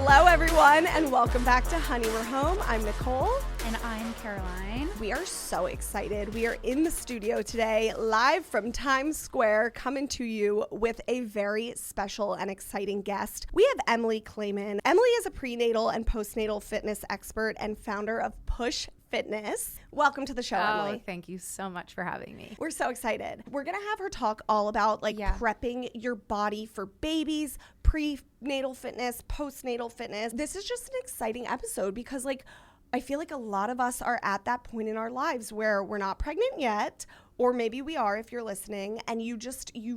Hello, everyone, and welcome back to Honey, We're Home. I'm Nicole. And I'm Caroline. We are so excited. We are in the studio today, live from Times Square, coming to you with a very special and exciting guest. We have Emily Claman. Emily is a prenatal and postnatal fitness expert and founder of Push Fitness. Welcome to the show, Emily. Thank you so much for having me. We're so excited. We're going to have her talk all about prepping your body for babies, prenatal fitness, postnatal fitness. This is just an exciting episode because I feel like a lot of us are at that point in our lives where we're not pregnant yet, or maybe we are if you're listening, and you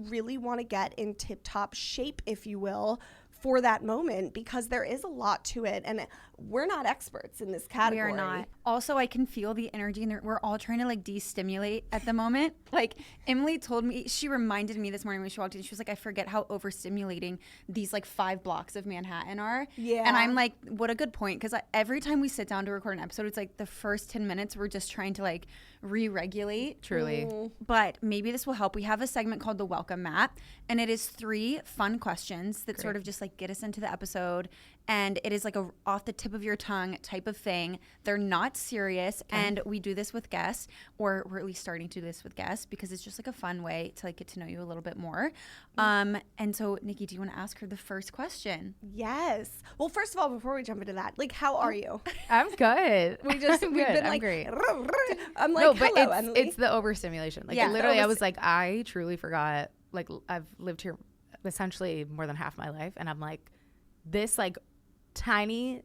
really want to get in tip-top shape, if you will, for that moment, because there is a lot to it, and we're not experts in this category. We are not. Also, I can feel the energy, and we're all trying to de-stimulate at the moment. Emily told me, she reminded me this morning when she walked in, she was like, I forget how overstimulating these 5 blocks of Manhattan are. Yeah. And I'm like, what a good point, because every time we sit down to record an episode, it's the first 10 minutes we're just trying to re-regulate. Truly. But maybe this will help. We have a segment called the Welcome Mat, and it is 3 fun questions that sort of just get us into the episode. And it is a off the tip of your tongue type of thing. They're not serious. Okay. And we do this with guests, or we're at least starting to do this with guests, because it's just a fun way to get to know you a little bit more. And so, Nikki, do you want to ask her the first question? Yes. Well, first of all, before we jump into that, how are you? I'm good. We've been I'm great. I'm no, but hello, Emily. it's the overstimulation. Literally, I was I truly forgot. I've lived here essentially more than half my life, and I'm this tiny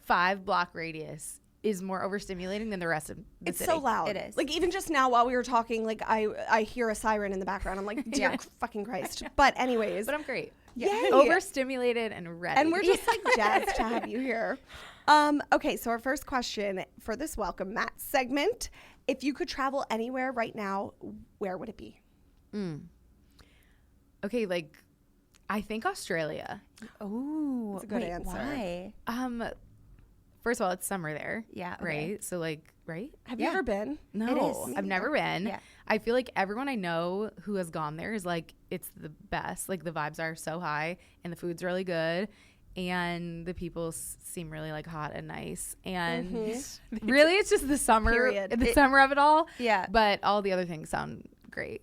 5-block radius is more overstimulating than the rest of the city. So loud. It is. Even just now while we were talking, I hear a siren in the background. I'm like, dear fucking Christ. But anyways. But I'm great. Yeah. Overstimulated and ready. And we're just jazzed to have you here. Okay, so our first question for this Welcome Mat segment, if you could travel anywhere right now, where would it be? Okay, I think Australia. Oh, that's a good answer. Why? First of all, it's summer there. Yeah. Okay. Right? So right? Have you ever been? No, it is. I've never been. Yeah. I feel everyone I know who has gone there is it's the best. The vibes are so high and the food's really good and the people seem really hot and nice. And really it's just the summer, summer of it all. Yeah. But all the other things sound great.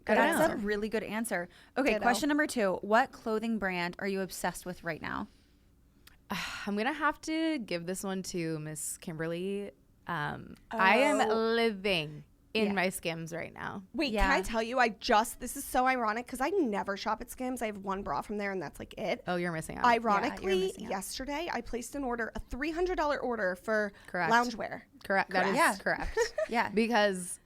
That's a really good answer. Okay, Ditto. Question number 2. What clothing brand are you obsessed with right now? I'm going to have to give this one to Miss Kimberly. I am living in my Skims right now. Wait, can I tell you, this is so ironic because I never shop at Skims. I have one bra from there and that's it. Oh, you're missing out. Ironically, yesterday I placed an order, a $300 order for loungewear. Correct. That is correct. Yeah. Because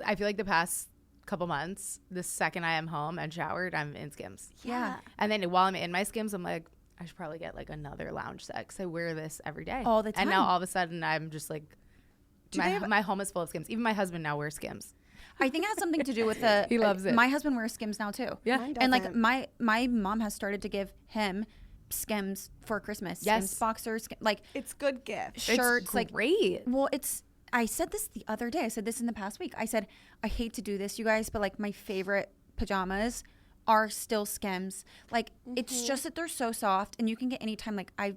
I feel the past couple months, the second I am home and showered, I'm in Skims. Yeah. And then while I'm in my Skims, I'm I should probably get another lounge set because I wear this every day. All the time. And now all of a sudden I'm just my home is full of Skims. Even my husband now wears Skims. I think it has something to do with he loves it. My husband wears Skims now too. Yeah. And my mom has started to give him Skims for Christmas. Yes. Skims boxers, it's good gift. Shirts. It's great. Well, I said this the other day. I said this in the past week. I said, I hate to do this, you guys, but my favorite pajamas are still Skims. It's just that they're so soft and you can get anytime. I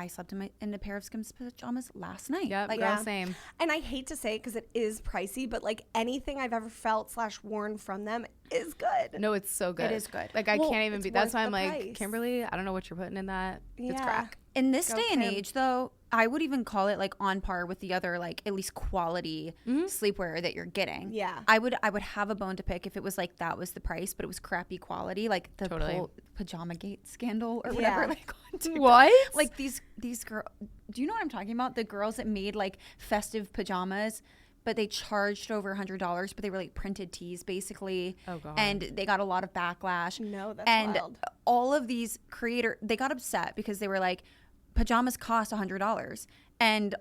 slept in a pair of Skims pajamas last night. Yeah, same. And I hate to say it because it is pricey, but anything I've ever felt / worn from them is good. No, it's so good. It is good. I can't even be. That's why I'm price. Kimberly, I don't know what you're putting in that. Yeah. It's crack. In this day and age, though, I would even call it on par with the other at least quality sleepwear that you're getting. Yeah, I would have a bone to pick if it was that was the price, but it was crappy quality, the Pajama Gate scandal or whatever. On TikTok. What? These girls. Do you know what I'm talking about? The girls that made festive pajamas, but they charged over $100, but they were printed tees basically. Oh god. And they got a lot of backlash. No, that's wild. All of these they got upset because they were pajamas cost $100, and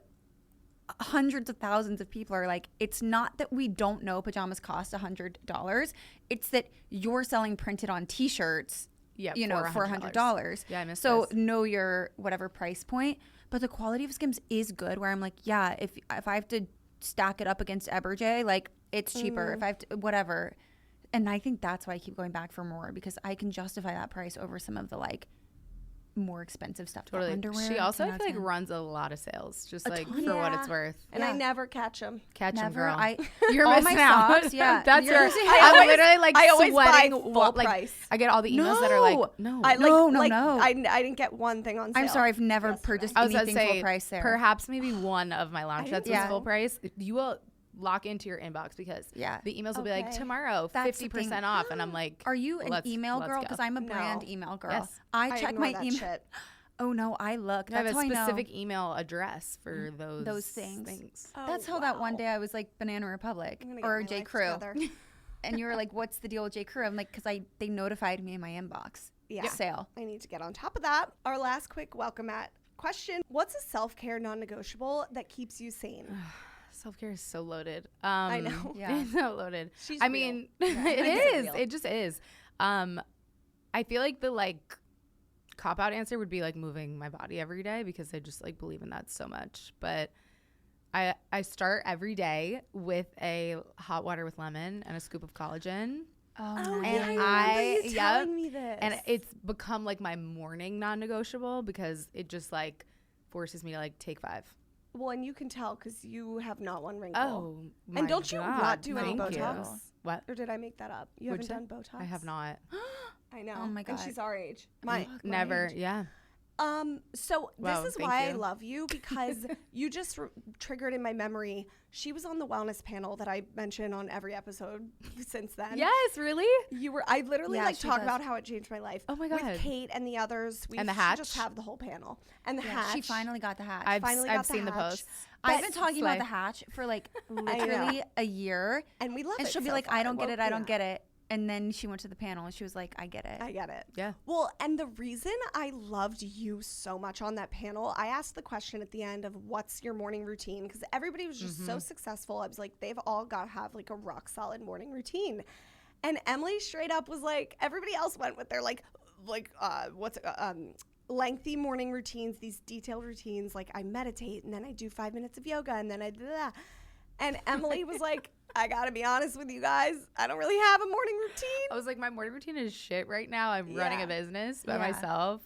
hundreds of thousands of people are it's not that we don't know pajamas cost $100. It's that you're selling printed on t-shirts, for $100. Yeah, I missed so this. know your whatever price point. But the quality of Skims is good, where I'm if I have to stack it up against Eberjay, it's cheaper. If I have to, whatever. And I think that's why I keep going back for more, because I can justify that price over some of the more expensive stuff. Totally. Underwear. She also, I 10 feel like, out of 10. runs a lot of sales, just A like ton. for what it's worth. And I never catch them. Catch 'em, Never. girl. I You're all missing my out. socks, yeah. That's You're where missing I'm out. literally like I always sweating buy full full, like, price. I get all the emails that are like, no. I No. I didn't get one thing on sale. I'm sorry, I've never yesterday. purchased I was about to anything say, full price there. perhaps maybe one of my lounge I sets didn't was know. full price. You will lock into your inbox because Yeah. the emails will be like, Okay. tomorrow, That's the 50% thing. off. And I'm like, Are you an let's email girl? go. Because I'm a brand No. email girl. Yes. I check ignore my that email. shit. Oh no, I look. I have That's a how I know. specific email address for those things. Oh, That's how that one wow. day I was like Banana Republic I'm gonna get or my J. life Crew, together. and you were like, "What's the deal with J. Crew?" I'm like, "Cause they notified me in my inbox. Yeah. Sale." I need to get on top of that. Our last quick welcome mat question. What's a self-care non-negotiable that keeps you sane? Self-care is so loaded. I know. Yeah. It's so loaded. She's I real. mean, Yeah, it she's is. real. It just is. I feel like the like cop-out answer would be like moving my body every day because I just like believe in that so much. But I start every day with a hot water with lemon and a scoop of collagen. Oh, Oh, nice. yeah, I remember you telling me this. And it's become like my morning non-negotiable because it just like forces me to like take 5. Well, and you can tell because you have not one wrinkle. Oh, my and don't you God, not do any thank you. Botox? What? Or did I make that up? You What'd haven't you done Botox? I have not. I know. Oh my And God. she's our age. My Never. age. Yeah. So Wow, this is thank why I you. love you because you just triggered in my memory. She was on the wellness panel that I mention on every episode since then. Yes, really? You were. I literally Yeah, like she talk does. about how it changed my life. Oh my With God. Kate and the others. We And the should hatch? just have the whole panel and the Yeah, hatch. she finally got the hatch. I've Finally got the seen the hatch. posts. I've But been talking slay. about the hatch for like literally a year, and we love it. and she'll be so like, far. "I don't get Well, it. I don't yeah, get it." And then she went to the panel and she was like, "I get it." I get it. Yeah. Well, and the reason I loved you so much on that panel, I asked the question at the end of what's your morning routine? Because everybody was just so successful. I was like, they've all got to have like a rock solid morning routine. And Emily straight up was like, everybody else went with their lengthy morning routines, these detailed routines. Like I meditate and then I do 5 minutes of yoga and then I do that. And Emily was like, I gotta be honest with you guys, I don't really have a morning routine. I was like, my morning routine is shit right now. I'm running Yeah. a business by Yeah. myself.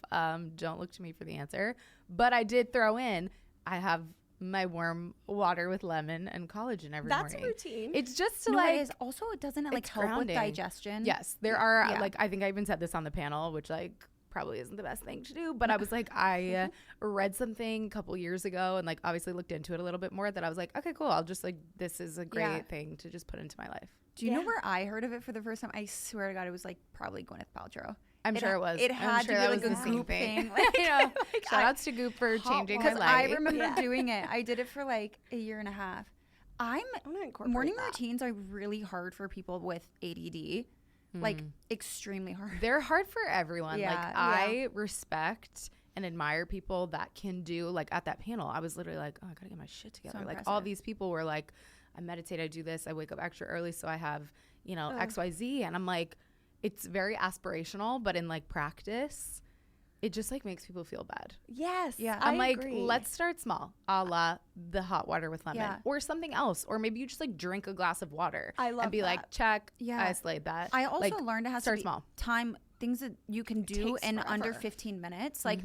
Don't look to me for the answer. But I did throw in, I have my warm water with lemon and collagen every That's morning. a routine. It's just to No, like, it is. Also, doesn't it like it's help grounding. with digestion? yes, there are Yeah. like, I think I even said this on the panel, which like probably isn't the best thing to do, but I was like, I read something a couple years ago and like obviously looked into it a little bit more that I was like, okay, cool. I'll just like, this is a great Yeah. thing to just put into my life. Do you know Yeah. where I heard of it for the first time? I swear to God, it was like probably Gwyneth Paltrow. I'm sure it was. It I'm had sure to that be was like a the same Goop thing. you know, Like, shout outs to Goop for Hot changing my Because life. I remember Yeah. doing it. I did it for like a year and a half. I'm gonna incorporate Morning that. routines are really hard for people with ADD. Like extremely hard. They're hard for everyone. Yeah, Like yeah. I respect and admire people that can do like at that panel. I was literally like, oh, I gotta get my shit together. Like all impressive. these people were like, I meditate, I do this, I wake up extra early so I have, you know, XYZ. And I'm like, it's very aspirational, but in like practice, it just like makes people feel bad. Yes. Yeah. I'm I like, agree. let's start small, a la the hot water with lemon Yeah. or something else. Or maybe you just like drink a glass of water I love and be like, that. check, Yeah. I slayed that. I also Like, learned it has to start be small. time, things that you can do takes in under forever. 15 minutes. Like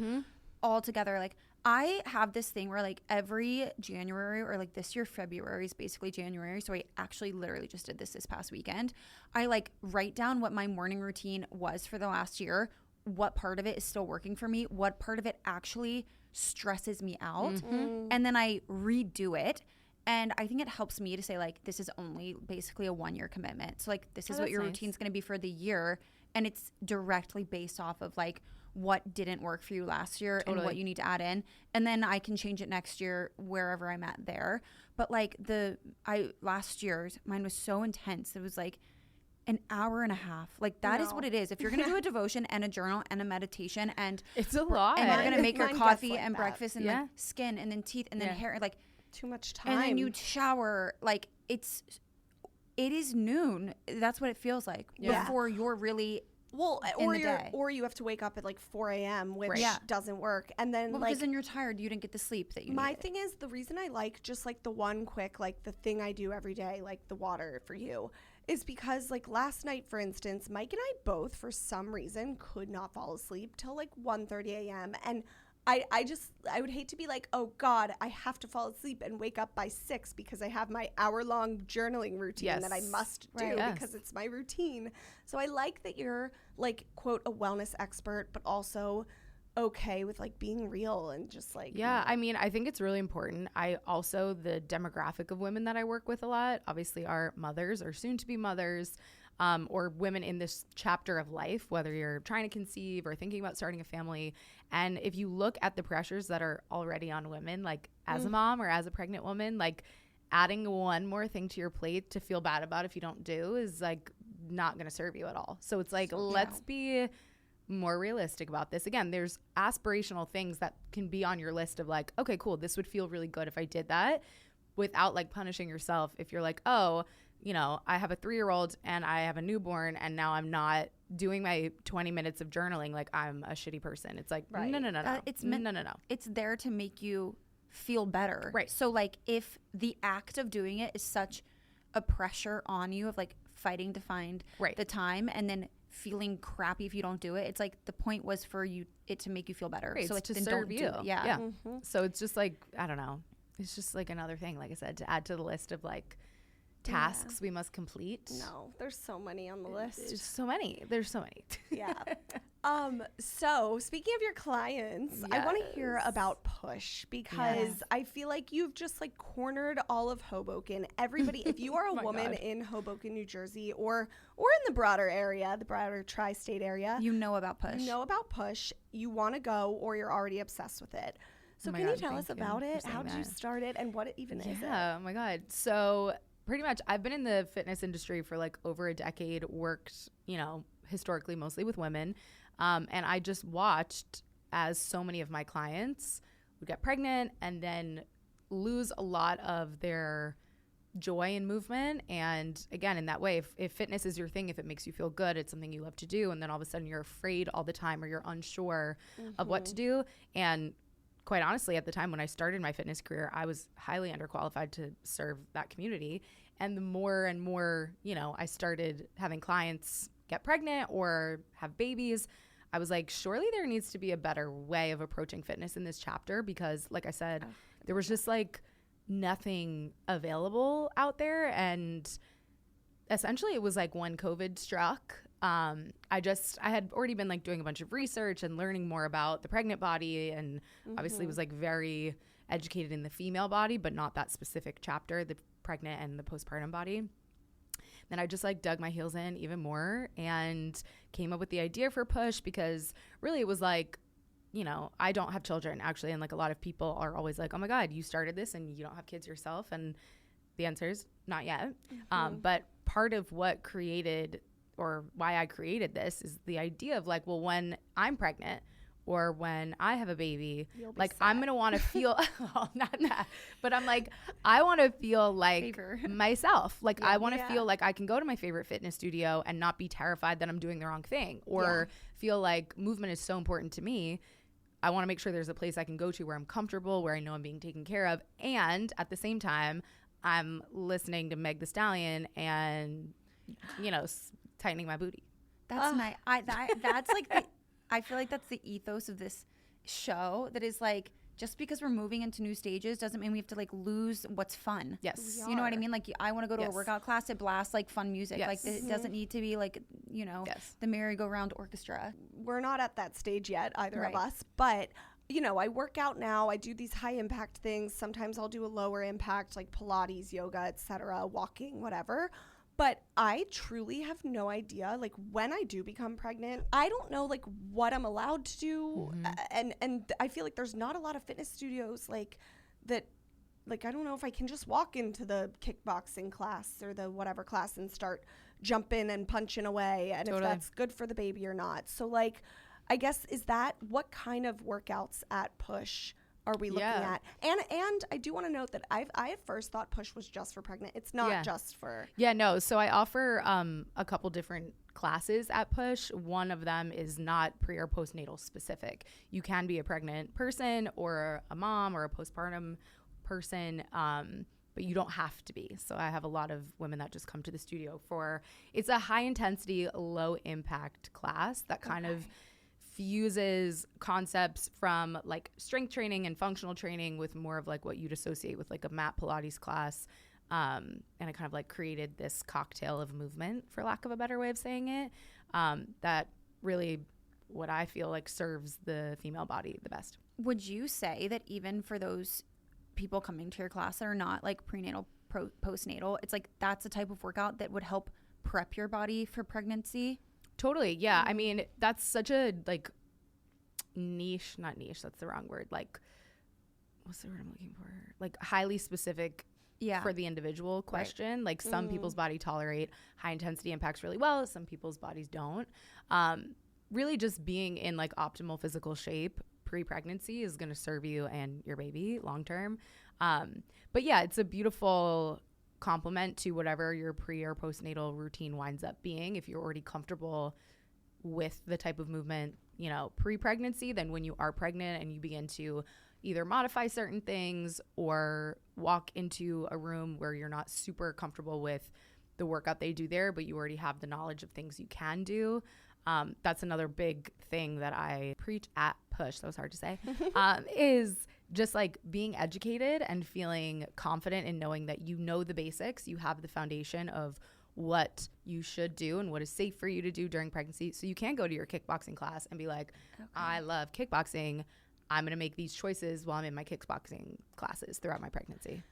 all together. Like I have this thing where like every January or like this year, February is basically January. So I actually literally just did this past weekend. I like write down what my morning routine was for the last year, what part of it is still working for me, what part of it actually stresses me out. And then I redo it. And I think it helps me to say like, this is only basically a 1-year commitment. So like, this is what that's your nice. routine's going to be for the year. And it's directly based off of like what didn't work for you last year and what Totally. you need to add in. And then I can change it next year wherever I'm at there. But like last year's, mine was so intense. It was like an hour and a half. Like that is No. what it is. If you're going to do a devotion and a journal and a meditation and It's a lot. and you're going to make your Mine gets coffee like and that. breakfast and Yeah. like skin and then teeth and then Yeah. hair, like, Too much time. and then you shower, like it is noon. That's what it feels like Yeah. before you're really well, in or the day. or you have to wake up at like 4 a.m., which Right. Yeah. doesn't work. And then well, like because then you're tired. You didn't get the sleep that you my needed. thing is the reason I like just like the one quick like the thing I do every day, like the water for you, is because like last night, for instance, Mike and I both, for some reason, could not fall asleep till like 1:30 a.m. And I would hate to be like, oh God, I have to fall asleep and wake up by 6 because I have my hour-long journaling routine that I must do because it's my routine. So I like that you're like, quote, a wellness expert, but also okay with like being real and just like. Yeah, I mean, I think it's really important. I also, the demographic of women that I work with a lot, obviously are mothers or soon to be mothers, or women in this chapter of life, whether you're trying to conceive or thinking about starting a family. And if you look at the pressures that are already on women, like as a mom or as a pregnant woman, like adding one more thing to your plate to feel bad about if you don't do is like not going to serve you at all. So it's like, let's be more realistic about this. Again, there's aspirational things that can be on your list of like, okay, cool, this would feel really good if I did that, without like punishing yourself if you're like, oh, you know, I have a 3-year-old and I have a newborn and now I'm not doing my 20 minutes of journaling, like I'm a shitty person. It's like, no. No. It's there to make you feel better. Right. So like if the act of doing it is such a pressure on you of like fighting to find the time and then feeling crappy if you don't do it, it's like the point was for it to make you feel better. Right, so it's like to serve you. Yeah. Mm-hmm. So it's just like, I don't know. It's just like another thing, like I said, to add to the list of like tasks we must complete. No, there's so many on the list. There's so many. Yeah. So speaking of your clients, I want to hear about Push because I feel like you've just like cornered all of Hoboken. Everybody, if you are a woman in Hoboken, New Jersey, or in the broader area, the broader tri-state area, you know about Push. You want to go, or you're already obsessed with it. So can you tell us about it? How did you start it, and what it even is? Yeah. Oh my God. So pretty much, I've been in the fitness industry for like over a decade. Worked, historically mostly with women. And I just watched as so many of my clients would get pregnant and then lose a lot of their joy in movement. And again, in that way, if fitness is your thing, if it makes you feel good, it's something you love to do. And then all of a sudden you're afraid all the time or you're unsure of what to do. And quite honestly, at the time when I started my fitness career, I was highly underqualified to serve that community. And the more and more, I started having clients get pregnant or have babies, I was like, surely there needs to be a better way of approaching fitness in this chapter because, like I said, there was just like nothing available out there. And essentially it was like when COVID struck, I had already been like doing a bunch of research and learning more about the pregnant body and obviously was like very educated in the female body, but not that specific chapter, the pregnant and the postpartum body. Then I just like dug my heels in even more and came up with the idea for Push because really it was like, I don't have children actually. And like a lot of people are always like, oh my God, you started this and you don't have kids yourself. And the answer is not yet. But part of what created or why I created this is the idea of like, well, when I'm pregnant or when I have a baby, like sad. I'm going to want to feel, well, not that, but I'm like, I want to feel like myself. Like I want to feel like I can go to my favorite fitness studio and not be terrified that I'm doing the wrong thing or feel like movement is so important to me. I want to make sure there's a place I can go to where I'm comfortable, where I know I'm being taken care of. And at the same time, I'm listening to Meg Thee Stallion and, tightening my booty. That's nice. That's like I feel like that's the ethos of this show that is like, just because we're moving into new stages doesn't mean we have to like lose what's fun. Yes. You know what I mean? Like I want to go to a workout class, it blasts like fun music. Like it doesn't need to be like, the merry-go-round orchestra. We're not at that stage yet, either of us, but I work out now. I do these high impact things. Sometimes I'll do a lower impact like Pilates, yoga, etc., walking, whatever. But I truly have no idea, like, when I do become pregnant, I don't know, like, what I'm allowed to do. And I feel like there's not a lot of fitness studios, like, that, like, I don't know if I can just walk into the kickboxing class or the whatever class and start jumping and punching away. And if that's good for the baby or not. So, like, I guess, what kind of workouts at Push are we looking at? And I do want to note that I at first thought Push was just for pregnant. It's not just for. Yeah, no. So I offer a couple different classes at Push. One of them is not pre or postnatal specific. You can be a pregnant person or a mom or a postpartum person. But but you don't have to be. So I have a lot of women that just come to the studio for, it's a high intensity, low impact class that kind of fuses concepts from like strength training and functional training with more of like what you'd associate with like a mat Pilates class. And I kind of like created this cocktail of movement, for lack of a better way of saying it, that really what I feel like serves the female body the best. Would you say that even for those people coming to your class that are not like prenatal, postnatal, it's like that's a type of workout that would help prep your body for pregnancy? Totally. Yeah. I mean, that's such a like niche, not niche, that's the wrong word. Like, what's the word I'm looking for? Like highly specific for the individual question. Right. Like some people's body tolerate high intensity impacts really well. Some people's bodies don't. Really just being in like optimal physical shape pre-pregnancy is going to serve you and your baby long term. But yeah, it's a beautiful complement to whatever your pre or postnatal routine winds up being. If you're already comfortable with the type of movement, you know, pre-pregnancy, then when you are pregnant and you begin to either modify certain things or walk into a room where you're not super comfortable with the workout they do there, but you already have the knowledge of things you can do. That's another big thing that I preach at push. That was hard to say. Is just like being educated and feeling confident in knowing that you know the basics. You have the foundation of what you should do and what is safe for you to do during pregnancy. So you can go to your kickboxing class and be like, I love kickboxing. I'm going to make these choices while I'm in my kickboxing classes throughout my pregnancy.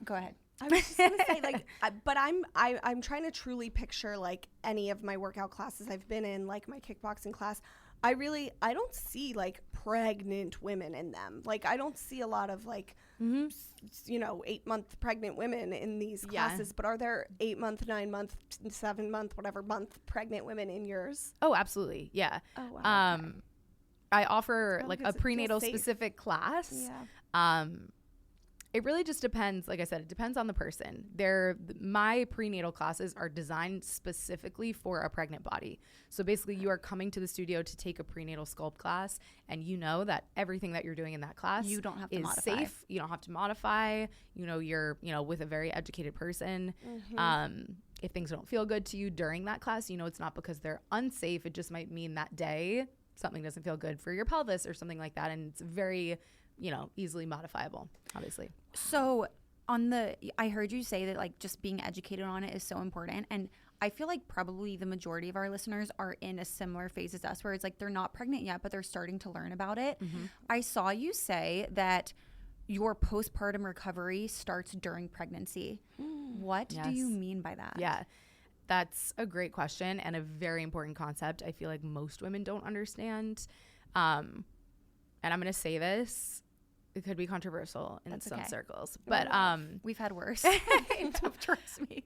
Go ahead. I was just gonna say, like, but I'm trying to truly picture like any of my workout classes I've been in, like my kickboxing class. I don't see like pregnant women in them. Like I don't see a lot of like, 8-month pregnant women in these classes. But are there 8-month, 9-month, 7-month, whatever month pregnant women in yours? Oh, absolutely, yeah. Oh wow. Okay. I offer like a prenatal specific class. Yeah. It really just depends. Like I said, it depends on the person. My prenatal classes are designed specifically for a pregnant body. So basically you are coming to the studio to take a prenatal sculpt class, and you know that everything that you're doing in that class you don't have to is modify. safe. You don't have to modify. You're with a very educated person. If things don't feel good to you during that class, it's not because they're unsafe. It just might mean that day something doesn't feel good for your pelvis or something like that. And it's very easily modifiable, obviously. So I heard you say that like just being educated on it is so important. And I feel like probably the majority of our listeners are in a similar phase as us, where it's like they're not pregnant yet, but they're starting to learn about it. I saw you say that your postpartum recovery starts during pregnancy. What do you mean by that? Yeah, that's a great question and a very important concept. I feel like most women don't understand. And I'm going to say this. It could be controversial in some circles, but we've had worse. Don't trust me.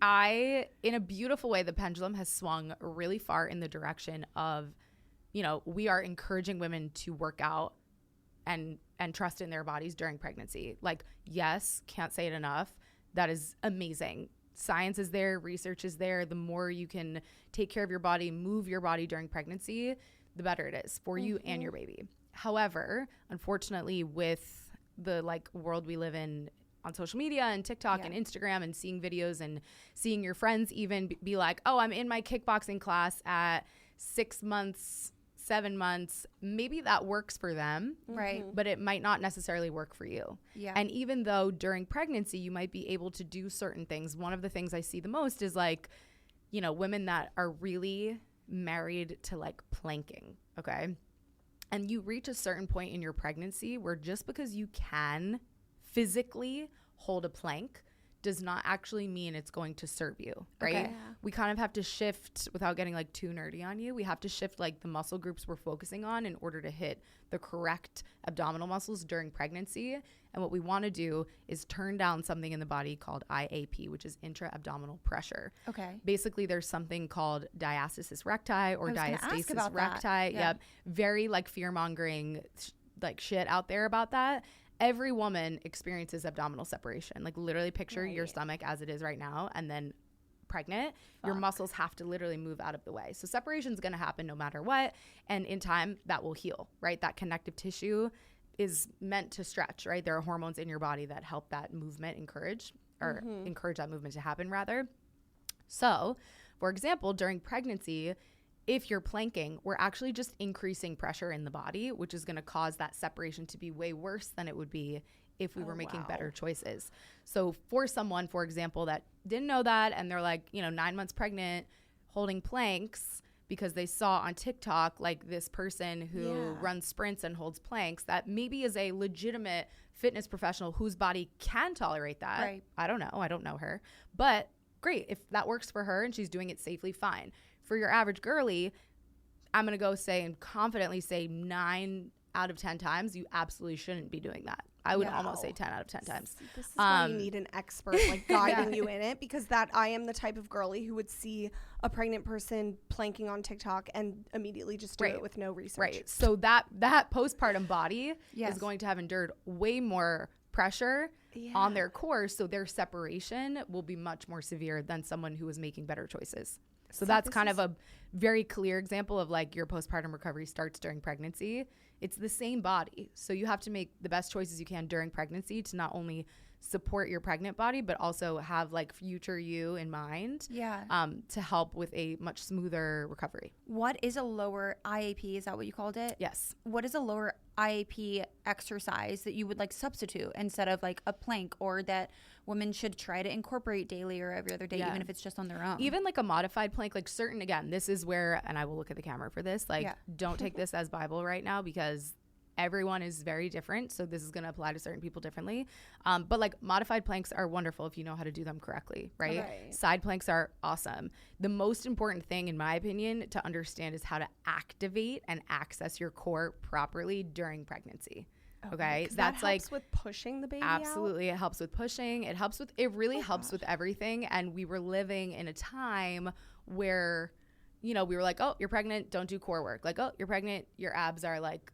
In a beautiful way, the pendulum has swung really far in the direction of, we are encouraging women to work out and trust in their bodies during pregnancy. Like, yes, can't say it enough. That is amazing. Science is there, research is there. The more you can take care of your body, move your body during pregnancy, the better it is for you and your baby. However, unfortunately, with the world we live in on social media and TikTok and Instagram, and seeing videos and seeing your friends even be like, oh, I'm in my kickboxing class at 6 months, 7 months, maybe that works for them, right? But it might not necessarily work for you. Yeah. And even though during pregnancy you might be able to do certain things, one of the things I see the most is women that are really married to planking, okay? And you reach a certain point in your pregnancy where just because you can physically hold a plank does not actually mean it's going to serve you, right? Okay. We kind of have to shift, without getting too nerdy on you, we have to shift the muscle groups we're focusing on in order to hit the correct abdominal muscles during pregnancy. And what we want to do is turn down something in the body called IAP, which is intra-abdominal pressure. Okay. Basically, there's something called diastasis recti or diastasis recti. Yeah. Yep. Very fear-mongering shit out there about that. Every woman experiences abdominal separation. Literally picture your stomach as it is right now, and then pregnant, your muscles have to literally move out of the way. So separation is going to happen no matter what. And in time, that will heal, right? That connective tissue is meant to stretch, right? There are hormones in your body that help that movement encourage that movement to happen rather. So, for example, during pregnancy, if you're planking, we're actually just increasing pressure in the body, which is going to cause that separation to be way worse than it would be if we were making better choices. So for someone, for example, that didn't know that and they're like, 9 months pregnant holding planks because they saw on TikTok like this person who runs sprints and holds planks, that maybe is a legitimate fitness professional whose body can tolerate that. Right. I don't know her, but great. If that works for her and she's doing it safely, fine. For your average girly, I'm going to go say and confidently say 9 out of 10 times, you absolutely shouldn't be doing that. I would almost say 10 out of 10 times. This is why you need an expert like guiding you in it, because I am the type of girly who would see a pregnant person planking on TikTok and immediately just do it with no research. Right. So that postpartum body is going to have endured way more pressure on their core, so their separation will be much more severe than someone who is making better choices. So that's kind of a very clear example of like your postpartum recovery starts during pregnancy. It's the same body. So you have to make the best choices you can during pregnancy to not only support your pregnant body, but also have like future you in mind to help with a much smoother recovery. What is a lower IAP? Is that what you called it? Yes. What is a lower IAP exercise that you would like substitute instead of like a plank, or that women should try to incorporate daily or every other day, even if it's just on their own? Even like a modified plank, like certain, again, this is where, and I will look at the camera for this, like don't take this as Bible right now because everyone is very different. So this is going to apply to certain people differently. But like modified planks are wonderful if you know how to do them correctly, right? Side planks are awesome. The most important thing, in my opinion, to understand is how to activate and access your core properly during pregnancy. Okay. That's like with pushing the baby absolutely out? It helps with pushing. It really helps with everything. And we were living in a time where, we were like, oh, you're pregnant, don't do core work. Like, oh, you're pregnant, your abs are like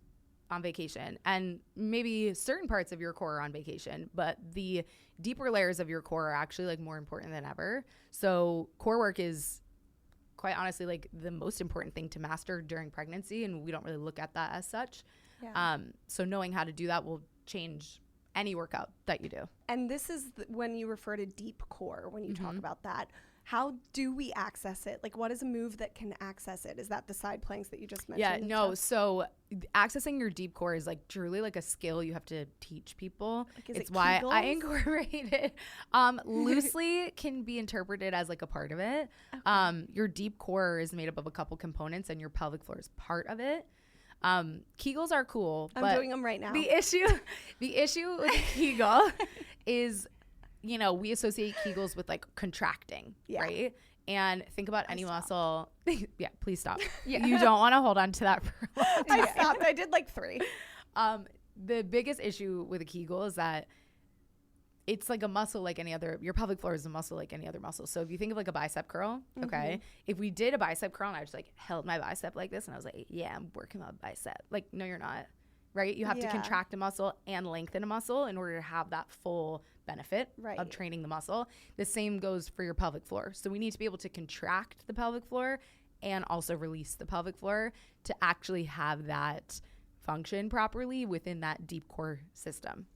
on vacation, and maybe certain parts of your core are on vacation, but the deeper layers of your core are actually like more important than ever. So core work is quite honestly like the most important thing to master during pregnancy, and we don't really look at that as such. So knowing how to do that will change any workout that you do. And this is when you refer to deep core, when you talk about that. How do we access it? Like, what is a move that can access it? Is that the side planks that you just mentioned? Yeah, no. So accessing your deep core is like truly like a skill you have to teach people. Like, it's why I incorporate it. Loosely can be interpreted as like a part of it. Okay. Your deep core is made up of a couple components, and your pelvic floor is part of it. Kegels are cool. I'm doing them right now. The issue with Kegel is, we associate Kegels with like contracting, right? And think about any muscle. Yeah, please stop. You don't want to hold on to that for a long time. I stopped. I did like 3. The biggest issue with a Kegel is that it's like a muscle like any other. Your pelvic floor is a muscle like any other muscle. So if you think of like a bicep curl, okay, if we did a bicep curl and I just like held my bicep like this and I was like, yeah, I'm working my bicep. Like, no, you're not. Right? You have to contract a muscle and lengthen a muscle in order to have that full benefit of training the muscle. The same goes for your pelvic floor. So we need to be able to contract the pelvic floor and also release the pelvic floor to actually have that function properly within that deep core system.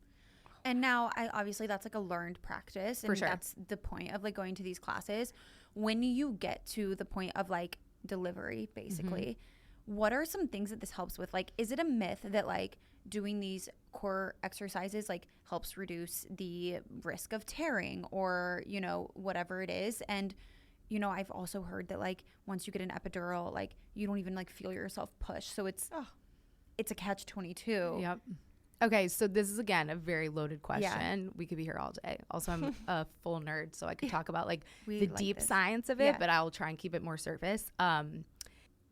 And now, obviously, that's like a learned practice. And that's the point of like going to these classes. When you get to the point of like delivery, basically, what are some things that this helps with? Like, is it a myth that like doing these core exercises like helps reduce the risk of tearing or, whatever it is? And, I've also heard that like once you get an epidural, like you don't even like feel yourself push. So it's a catch-22. Yep. Okay, so this is, again, a very loaded question. We could be here all day. Also, I'm a full nerd, so I could talk about like the deep science of it, but I will try and keep it more surface.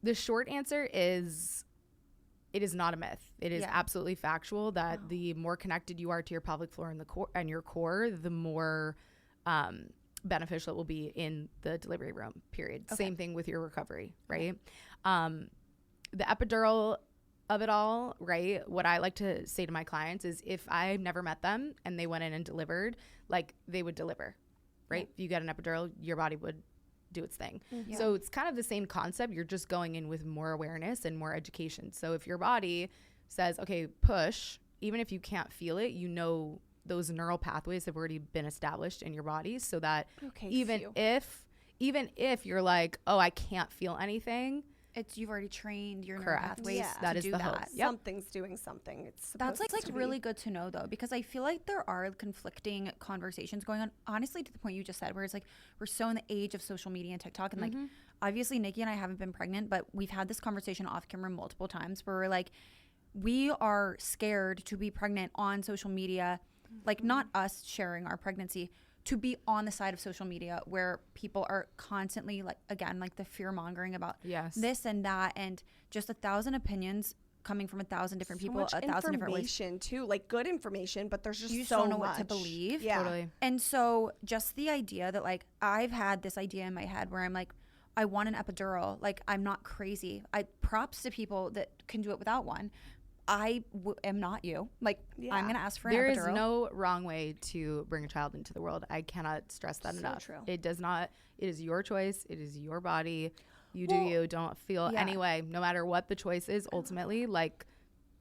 The short answer is it is not a myth. It is absolutely factual that the more connected you are to your pelvic floor and the core and your core, the more beneficial it will be in the delivery room, period. Okay. Same thing with your recovery, right? The epidural of it all, right? What I like to say to my clients is if I never met them and they went in and delivered, like they would deliver, right? If you get an epidural, your body would do its thing. So it's kind of the same concept. You're just going in with more awareness and more education. So if your body says, okay, push, even if you can't feel it, you know those neural pathways have already been established in your body, so that even if you're like, oh, I can't feel anything, you've already trained your neural correct. pathways That to is do the that. hope. Yep. Something's doing something. It's That's like to really be. good to know though, because I feel like there are conflicting conversations going on, honestly, to the point you just said, where it's like we're so in the age of social media and TikTok, and like obviously Nikki and I haven't been pregnant, but we've had this conversation off camera multiple times where we're like, we are scared to be pregnant on social media, like not us sharing our pregnancy, to be on the side of social media where people are constantly like, again, like the fear mongering about this and that, and just 1,000 opinions coming from 1,000 different people, 1,000 different ways. Information too, like good information, but there's just you so don't know much what to believe. Yeah. Totally. And so just the idea that like I've had this idea in my head where I'm like, I want an epidural. Like I'm not crazy. Props to people that can do it without one. I am not you. Like I'm gonna ask for an epidural. There is no wrong way to bring a child into the world. I cannot stress that enough. True. It does not. It is your choice. It is your body. You do you. Don't feel any way. No matter what the choice is, ultimately, like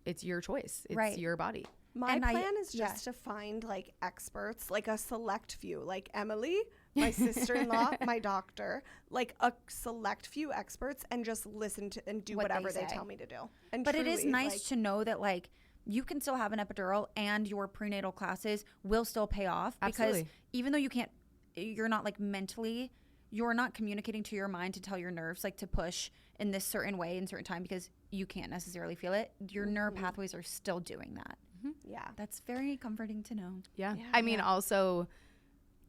it's your choice. It's your body. My plan is just to find like experts, like a select few, like Emily, my sister-in-law, my doctor, like a select few experts, and just listen to and do whatever they tell me to do. And but truly, it is nice to know that like you can still have an epidural and your prenatal classes will still pay off. Absolutely. Because even though you're not like mentally, you're not communicating to your mind to tell your nerves like to push in this certain way in certain time, because you can't necessarily feel it. Your neural pathways are still doing that. Yeah, that's very comforting to know. Yeah. I mean, also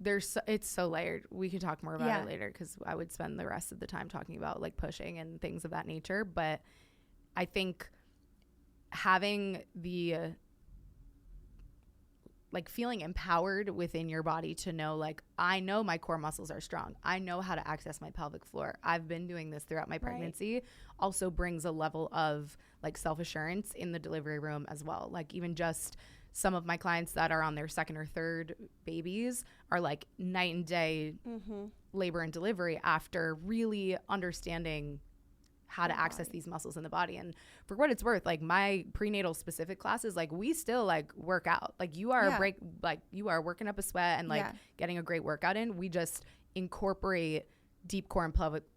it's so layered. We could talk more about it later, because I would spend the rest of the time talking about like pushing and things of that nature. But I think having the like feeling empowered within your body to know, like, I know my core muscles are strong. I know how to access my pelvic floor. I've been doing this throughout my pregnancy. Also brings a level of like self-assurance in the delivery room as well. Like even just some of my clients that are on their second or third babies are like night and day labor and delivery after really understanding how to access these muscles in the body. And for what it's worth, like my prenatal specific classes, like we still like work out. Like you are you are working up a sweat and like getting a great workout in. We just incorporate deep core and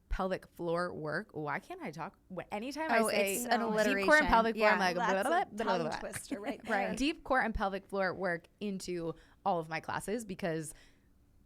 pelvic floor work. Why can't I talk? Anytime I say it's an alliteration. Deep core and pelvic floor, I'm like, that's blah, a blah, blah, tongue blah. twister right there. Right. Deep core and pelvic floor work into all of my classes, because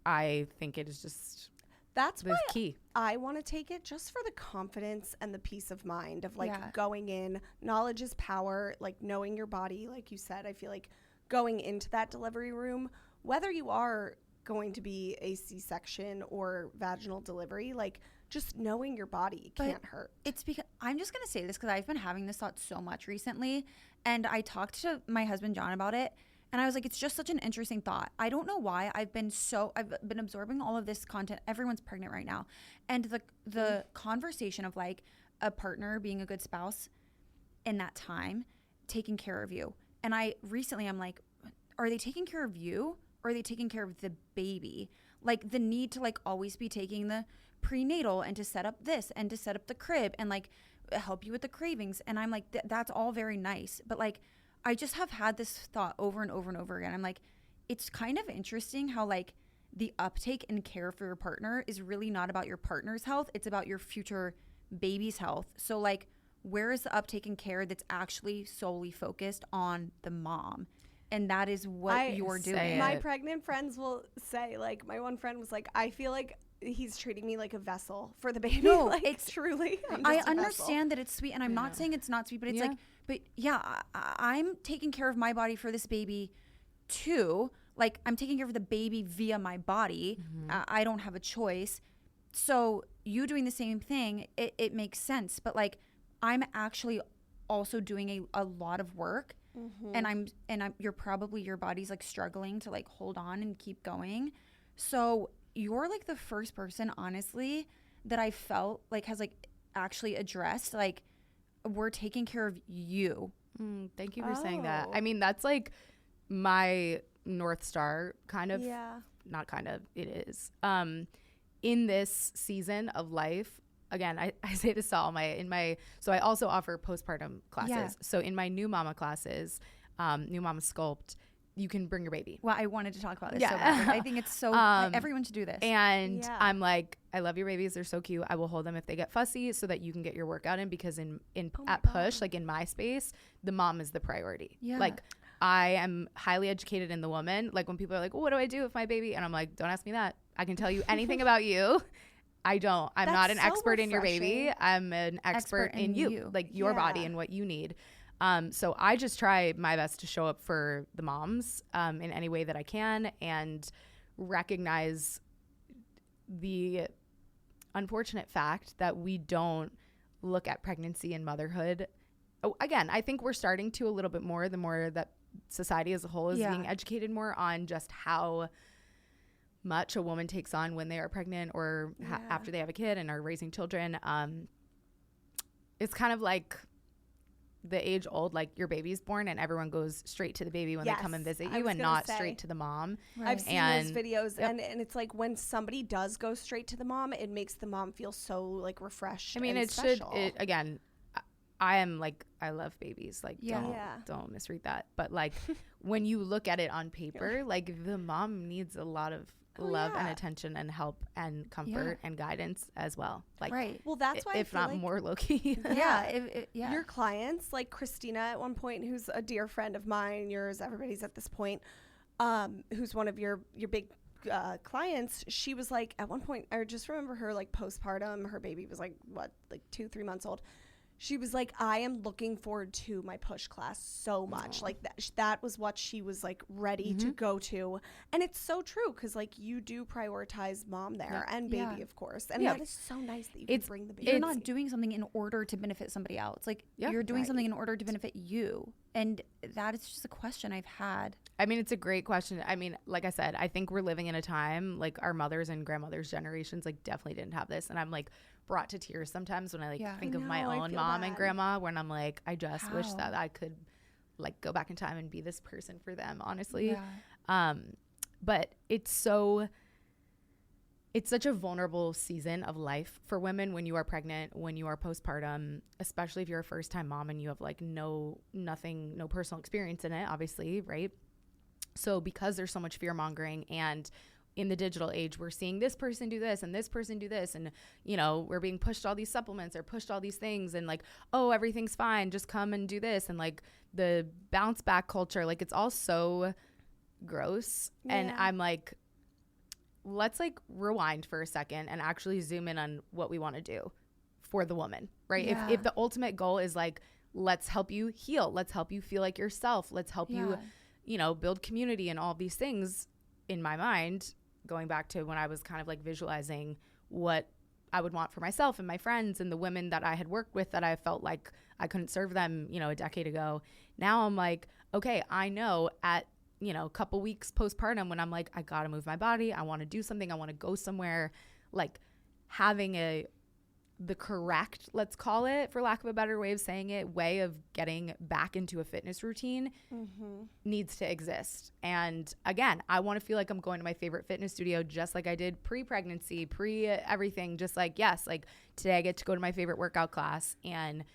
I think it is just That's why key. I want to take it, just for the confidence and the peace of mind of like going in. Knowledge is power, like knowing your body. Like you said, I feel like going into that delivery room, whether you are going to be a C-section or vaginal delivery, like just knowing your body can't hurt. It's because I'm just going to say this because I've been having this thought so much recently, and I talked to my husband John about it. And I was like, it's just such an interesting thought. I don't know why I've been absorbing all of this content. Everyone's pregnant right now. And the conversation of like a partner being a good spouse in that time, taking care of you. And I'm like, are they taking care of you, or are they taking care of the baby? Like the need to like always be taking the prenatal and to set up this and to set up the crib and like help you with the cravings. And I'm like, that's all very nice. But like, I just have had this thought over and over and over again. I'm like, it's kind of interesting how like the uptake and care for your partner is really not about your partner's health. It's about your future baby's health. So like, where is the uptake and care that's actually solely focused on the mom? And that is what you're doing. My pregnant friends will say, like, my one friend was like, I feel like he's treating me like a vessel for the baby. No, like, it's truly. I understand that it's sweet, and I'm not saying it's not sweet, but it's like, but yeah, I'm taking care of my body for this baby too. Like, I'm taking care of the baby via my body. I don't have a choice. So you doing the same thing, it makes sense. But like, I'm actually also doing a lot of work, and I'm your body's like struggling to like hold on and keep going. So you're like the first person, honestly, that I felt like has like actually addressed like, we're taking care of you. Thank you for saying that. I mean, that's like my North Star kind of. Yeah. Not kind of, it is. In this season of life, again, I say this all so I also offer postpartum classes. So in my new mama classes, New Mama Sculpt, you can bring your baby. Well, I wanted to talk about this Yeah. so bad. I think it's so everyone should do this. And I'm like, I love your babies. They're so cute. I will hold them if they get fussy so that you can get your workout in, because at push, like in my space, the mom is the priority. Yeah. Like I am highly educated in the woman. Like when people are like, what do I do with my baby? And I'm like, don't ask me that. I can tell you anything about you. I'm not an expert in your baby. I'm an expert in you, like your body and what you need. So I just try my best to show up for the moms in any way that I can, and recognize the unfortunate fact that we don't look at pregnancy and motherhood. Again, I think we're starting to a little bit more, the more that society as a whole is being educated more on just how much a woman takes on when they are pregnant or after they have a kid and are raising children. It's kind of like the age old, like your baby's born and everyone goes straight to the baby when they come and visit you, and not straight to the mom. Right. I've seen those videos, and it's like when somebody does go straight to the mom, it makes the mom feel so like refreshed. I mean, it special. Again, I am like, I love babies. Like, don't misread that. But like when you look at it on paper, like the mom needs a lot of love and attention and help and comfort and guidance as well. Like, well, that's why if not like more low-key. Your clients, like Christina at one point, who's a dear friend of mine, yours, everybody's at this point, who's one of your big clients, she was like, at one point, I just remember her like postpartum, her baby was like 2-3 months old. She was like, I am looking forward to my push class so much. Like that was what she was like ready to go to. And it's so true, because like you do prioritize mom there and baby, of course. And that is so nice that you can bring the baby. You're not doing something in order to benefit somebody else. Like you're doing something in order to benefit you. And that is just a question I've had. I mean, it's a great question. I mean, like I said, I think we're living in a time, like our mothers and grandmothers' generations, like definitely didn't have this. And I'm like brought to tears sometimes when I like think of my own mom and grandma, when I'm like, I just wish that I could like go back in time and be this person for them, honestly. But it's such a vulnerable season of life for women when you are pregnant, when you are postpartum, especially if you're a first time mom and you have like no personal experience in it, obviously, right? So because there's so much fear mongering, and in the digital age, we're seeing this person do this and this person do this, and you know, we're being pushed all these supplements or pushed all these things, and like, oh, everything's fine, just come and do this, and like the bounce back culture, like it's all so gross. And I'm like, let's like rewind for a second and actually zoom in on what we want to do for the woman, right? If the ultimate goal is like, let's help you heal, let's help you feel like yourself, let's help you, you know, build community and all these things. In my mind, going back to when I was kind of like visualizing what I would want for myself and my friends and the women that I had worked with, that I felt like I couldn't serve them, you know, a decade ago. Now I'm like, okay, I know at, you know, a couple weeks postpartum, when I'm like, I gotta move my body, I want to do something, I want to go somewhere, like having the correct, let's call it, for lack of a better way of saying it, way of getting back into a fitness routine needs to exist. And again, I want to feel like I'm going to my favorite fitness studio, just like I did pre-pregnancy, pre-everything. Just like, yes, like today I get to go to my favorite workout class, and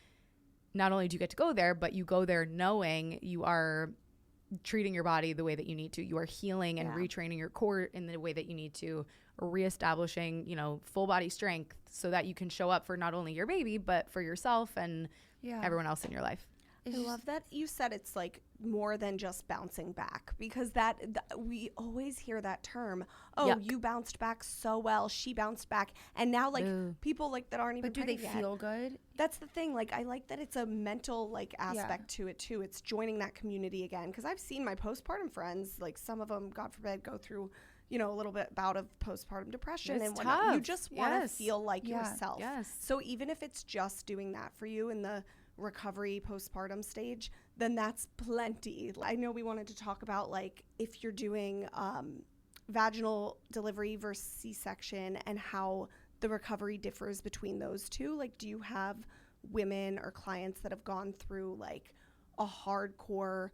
not only do you get to go there, but you go there knowing you are treating your body the way that you need to. You are healing and retraining your core in the way that you need to, reestablishing, you know, full body strength, so that you can show up for not only your baby, but for yourself and everyone else in your life. I love that you said it's like more than just bouncing back, because we always hear that term. Oh, you bounced back so well. She bounced back. And now like people like that aren't even But do they feel good? That's the thing. Like I like that it's a mental like aspect to it too. It's joining that community again. Because I've seen my postpartum friends, like some of them, God forbid, go through, you know, a little bit bout of postpartum depression and whatnot. Tough. You just want to feel like yourself. Yes. So even if it's just doing that for you in the recovery postpartum stage, then that's plenty. I know we wanted to talk about like if you're doing vaginal delivery versus C-section and how the recovery differs between those two. Like, do you have women or clients that have gone through like a hardcore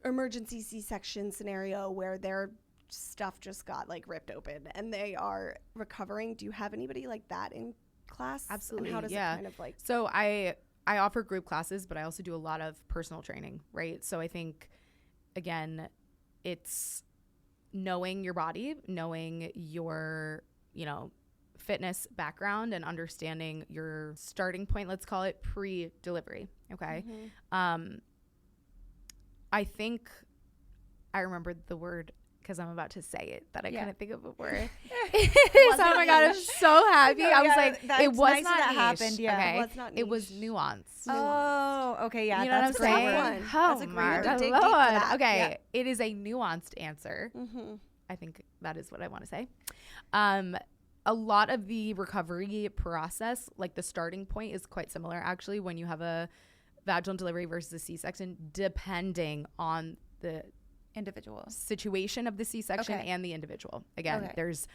emergency C-section scenario where their stuff just got like ripped open and they are recovering? Do you have anybody like that in class? Absolutely. And how does it kind of like... So I offer group classes, but I also do a lot of personal training, right? So I think again, it's knowing your body, knowing your, you know, fitness background, and understanding your starting point, let's call it pre-delivery. Okay. I think I remembered the word because I'm about to say it that I couldn't think of before. Oh my God, I'm so happy. I was like, it was nice not that happened. Yeah. Okay. Well, not it was nuanced. Oh, okay. Yeah. You know that's what I'm saying? Oh, that's my Lord. Okay. Yeah. It is a nuanced answer. I think that is what I want to say. A lot of the recovery process, like the starting point, is quite similar actually when you have a vaginal delivery versus a C-section, depending on the individual situation of the C-section and the individual. Again, there's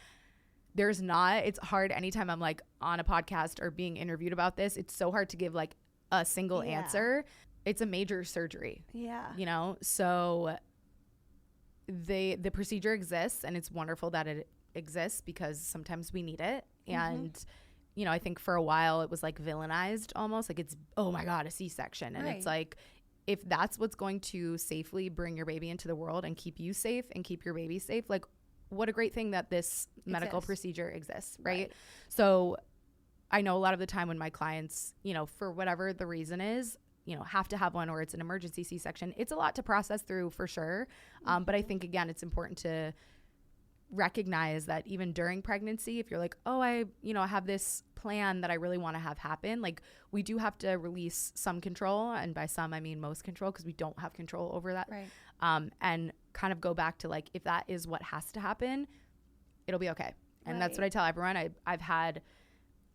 not, it's hard anytime I'm like on a podcast or being interviewed about this, it's so hard to give like a single answer. It's a major surgery. Yeah. You know, so the procedure exists, and it's wonderful that it exists because sometimes we need it. And you know, I think for a while it was like villainized almost, like it's, oh my God, a C-section. And it's like, if that's what's going to safely bring your baby into the world and keep you safe and keep your baby safe, like what a great thing that this medical procedure exists, right? So I know a lot of the time when my clients, you know, for whatever the reason is, you know, have to have one, or it's an emergency C-section, it's a lot to process through for sure. But I think, again, it's important to recognize that even during pregnancy, if you're like, oh, I have this plan that I really want to have happen, like we do have to release some control, and by some I mean most control, because we don't have control over that, and kind of go back to like, if that is what has to happen, it'll be okay. And that's what I tell everyone. I've had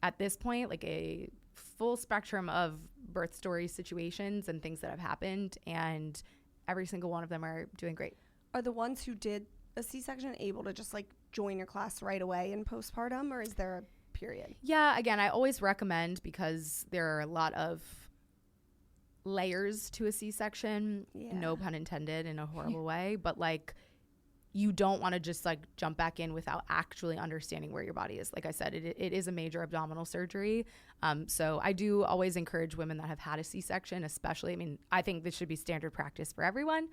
at this point like a full spectrum of birth story situations and things that have happened, and every single one of them are doing great. Are the ones who did a C-section able to just like join your class right away in postpartum, or is there a period? Yeah, again, I always recommend, because there are a lot of layers to a C-section, no pun intended, in a horrible way, but like you don't want to just like jump back in without actually understanding where your body is. Like I said, it is a major abdominal surgery. So I do always encourage women that have had a C-section, especially, I mean, I think this should be standard practice for everyone.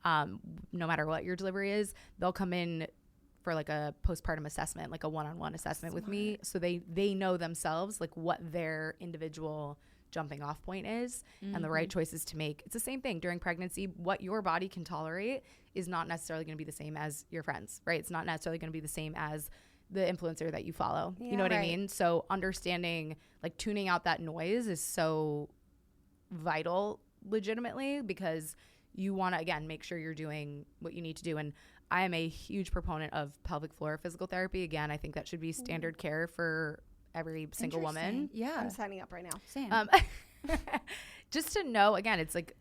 No matter what your delivery is, they'll come in for like a postpartum assessment, like a one-on-one assessment with me. So they know themselves, like what their individual jumping off point is and the right choices to make. It's the same thing during pregnancy. What your body can tolerate is not necessarily going to be the same as your friends, right? It's not necessarily going to be the same as the influencer that you follow. You know what I mean? So understanding, like tuning out that noise is so vital legitimately, because you want to, again, make sure you're doing what you need to do. And I am a huge proponent of pelvic floor physical therapy. Again, I think that should be standard care for every single woman. Yeah. I'm signing up right now. Same. Just to know, again, it's like,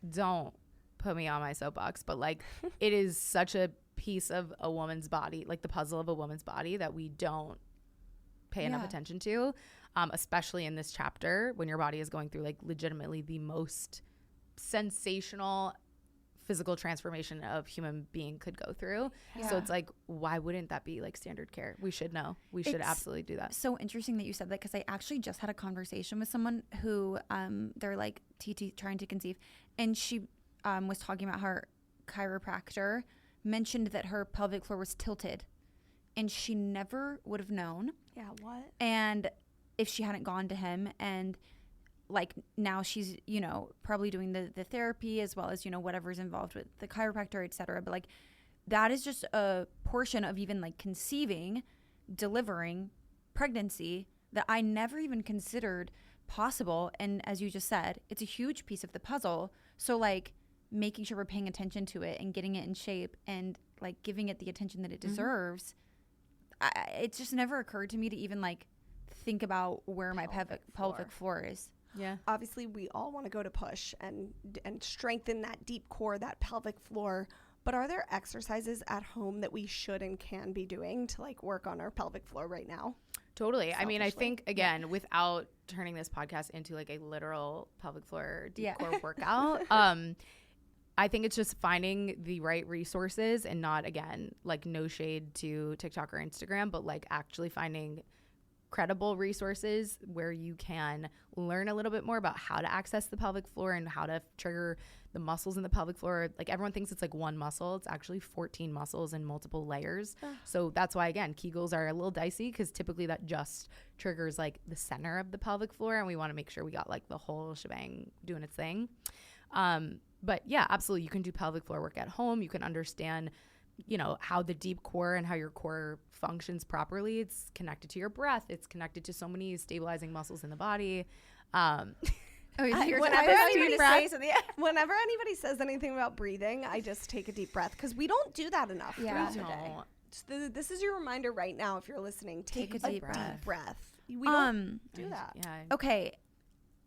don't put me on my soapbox, but like it is such a piece of a woman's body, like the puzzle of a woman's body, that we don't pay enough attention to, especially in this chapter when your body is going through like legitimately the most sensational physical transformation of human being could go through. So it's like, why wouldn't that be like standard care? We should know. We should absolutely do that. So interesting that you said that, because I actually just had a conversation with someone who they're like TT trying to conceive, and she was talking about her chiropractor mentioned that her pelvic floor was tilted, and she never would have known. Yeah, what? And if she hadn't gone to him, and like now she's, you know, probably doing the therapy as well as, you know, whatever's involved with the chiropractor, et cetera. But like that is just a portion of even like conceiving, delivering, pregnancy that I never even considered possible. And as you just said, it's a huge piece of the puzzle. So like making sure we're paying attention to it and getting it in shape and like giving it the attention that it deserves. It just never occurred to me to even like think about where my pelvic floor is. Yeah. Obviously, we all want to go to push and strengthen that deep core, that pelvic floor. But are there exercises at home that we should and can be doing to like work on our pelvic floor right now? Totally. I mean, I think, again, without turning this podcast into like a literal pelvic floor deep core workout, I think it's just finding the right resources and not, again, like no shade to TikTok or Instagram, but like actually finding credible resources where you can learn a little bit more about how to access the pelvic floor and how to trigger the muscles in the pelvic floor. Like everyone thinks it's like one muscle. It's actually 14 muscles in multiple layers. So that's why, again, Kegels are a little dicey because typically that just triggers like the center of the pelvic floor. And we want to make sure we got like the whole shebang doing its thing. But yeah, absolutely. You can do pelvic floor work at home. You can understand, you know, how the deep core and how your core functions properly. It's connected to your breath. It's connected to so many stabilizing muscles in the body. Whenever anybody says anything about breathing, I just take a deep breath because we don't do that enough throughout the day. This is your reminder right now. If you're listening, take a deep breath. We don't do that. Yeah. Okay.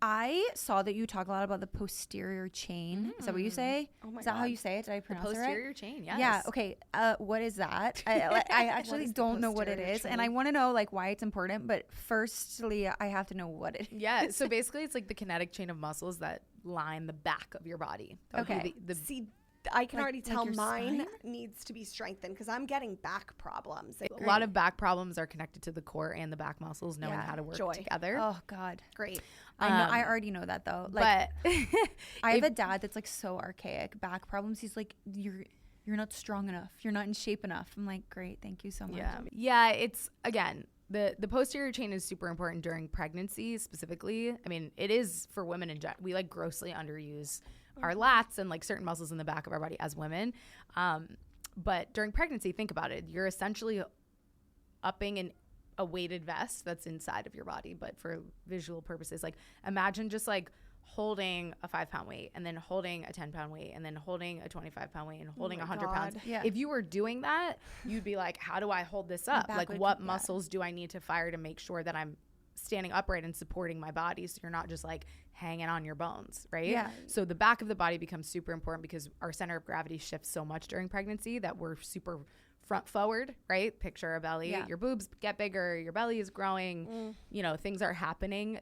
I saw that you talk a lot about the posterior chain. Is that what you say? Oh my Is that God. how you say it? Did I pronounce it right? Posterior chain, yes. Yeah. Okay. What is that? I actually don't know what it is. And I want to know like why it's important. But firstly, I have to know what it is. Yeah. So basically it's like the kinetic chain of muscles that line the back of your body. Okay. See, I can already tell your mine spine? needs to be strengthened because I'm getting back problems. A lot of back problems are connected to the core and the back muscles knowing how to work together. Oh God. Great. I know. I already know that though. Like, but I have a dad that's like so archaic. Back problems. He's like, you're not strong enough. You're not in shape enough. I'm like, great. Thank you so much. Yeah. It's, again, the posterior chain is super important during pregnancy specifically. I mean, it is for women in general. We like grossly underuse our lats and like certain muscles in the back of our body as women. But during pregnancy, think about it. You're essentially upping a weighted vest that's inside of your body. But for visual purposes, like imagine just like holding a 5-pound weight and then holding a 10-pound weight and then holding a 25-pound weight and holding 100 pounds. Yeah. If you were doing that, you'd be like, how do I hold this up? Like what muscles do I need to fire to make sure that I'm standing upright and supporting my body so you're not just like hanging on your bones, right? Yeah. So the back of the body becomes super important because our center of gravity shifts so much during pregnancy that we're super front forward, right? Picture a belly. Your boobs get bigger, your belly is growing, you know, things are happening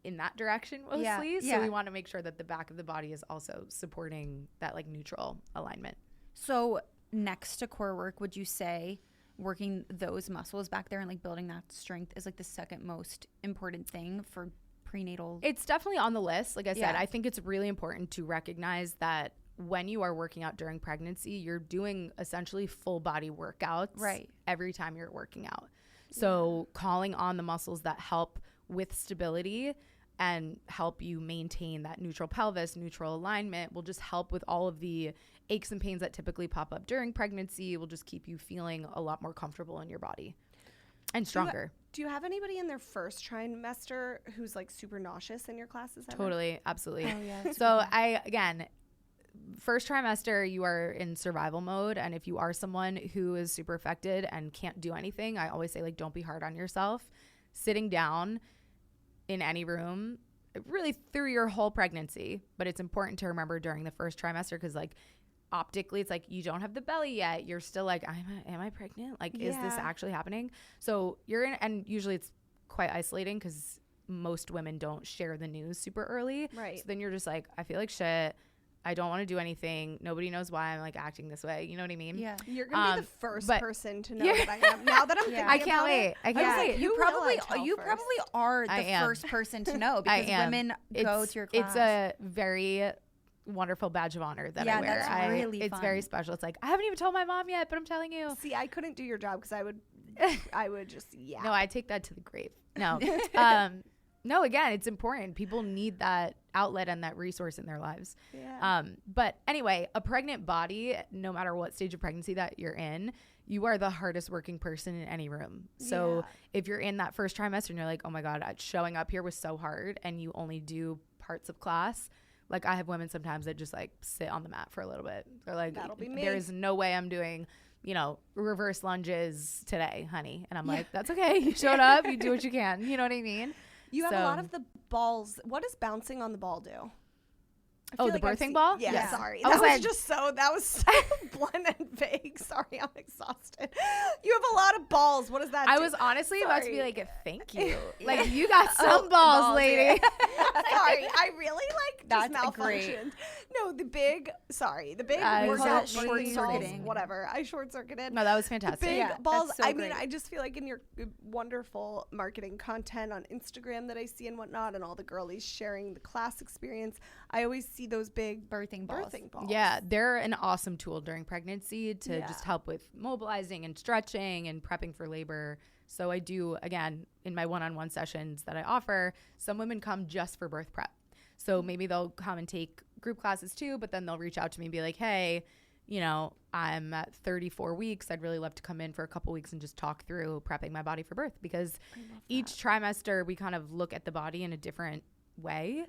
in that direction mostly. So we want to make sure that the back of the body is also supporting that like neutral alignment. So next to core work, would you say working those muscles back there and like building that strength is like the second most important thing for prenatal? It's definitely on the list. Like I said, I think it's really important to recognize that when you are working out during pregnancy, you're doing essentially full body workouts every time you're working out. So calling on the muscles that help with stability and help you maintain that neutral pelvis, neutral alignment will just help with all of the aches and pains that typically pop up during pregnancy. Will just keep you feeling a lot more comfortable in your body and stronger. Do you have anybody in their first trimester who's like super nauseous in your classes ever? Totally. Absolutely. Oh, yeah. So again, first trimester, you are in survival mode. And if you are someone who is super affected and can't do anything, I always say like, don't be hard on yourself. Sitting down in any room really through your whole pregnancy. But it's important to remember during the first trimester because like optically it's like you don't have the belly yet. You're still like, am I pregnant? Like, is this actually happening? So you're in, and usually it's quite isolating because most women don't share the news super early. Right. So then you're just like, I feel like shit. I don't want to do anything. Nobody knows why I'm like acting this way. You know what I mean? Yeah. You're going to be the first person to know that I am. Now that I'm thinking I can't wait. I can't wait. You probably are the first person to know because women go to your class. It's a very wonderful badge of honor that I wear. That's really it's fun. very special. It's like, I haven't even told my mom yet, but I'm telling you. See, I couldn't do your job because I would just, No, I take that to the grave. No. No, again, it's important. People need that outlet and that resource in their lives. Yeah. But anyway, a pregnant body, no matter what stage of pregnancy that you're in, you are the hardest working person in any room. So if you're in that first trimester and you're like, oh my God, showing up here was so hard and you only do parts of class. Like I have women sometimes that just like sit on the mat for a little bit. They're like, that'll be me. There's no way I'm doing, reverse lunges today, honey. And I'm like, that's okay. You showed up, you do what you can. You know what I mean? You have a lot of the balls. What does bouncing on the ball do? The birthing ball? Yeah, sorry. That was so blunt and vague. Sorry, I'm exhausted. You have a lot of balls. What does that do? I was honestly about to be like, thank you. Like, you got some balls, lady. Sorry. sorry. I really like just That's malfunctioned. No, the big short circuiting. Whatever. I short circuited. No, that was fantastic. The big balls. So I mean, great. I just feel like in your wonderful marketing content on Instagram that I see and whatnot, and all the girlies sharing the class experience, I always see those big birthing balls. Yeah, they're an awesome tool during pregnancy to just help with mobilizing and stretching and prepping for labor. So I do, again, in my one-on-one sessions that I offer, some women come just for birth prep. So maybe they'll come and take group classes too, but then they'll reach out to me and be like, hey, you know, I'm at 34 weeks. I'd really love to come in for a couple weeks and just talk through prepping my body for birth, because each trimester we kind of look at the body in a different way.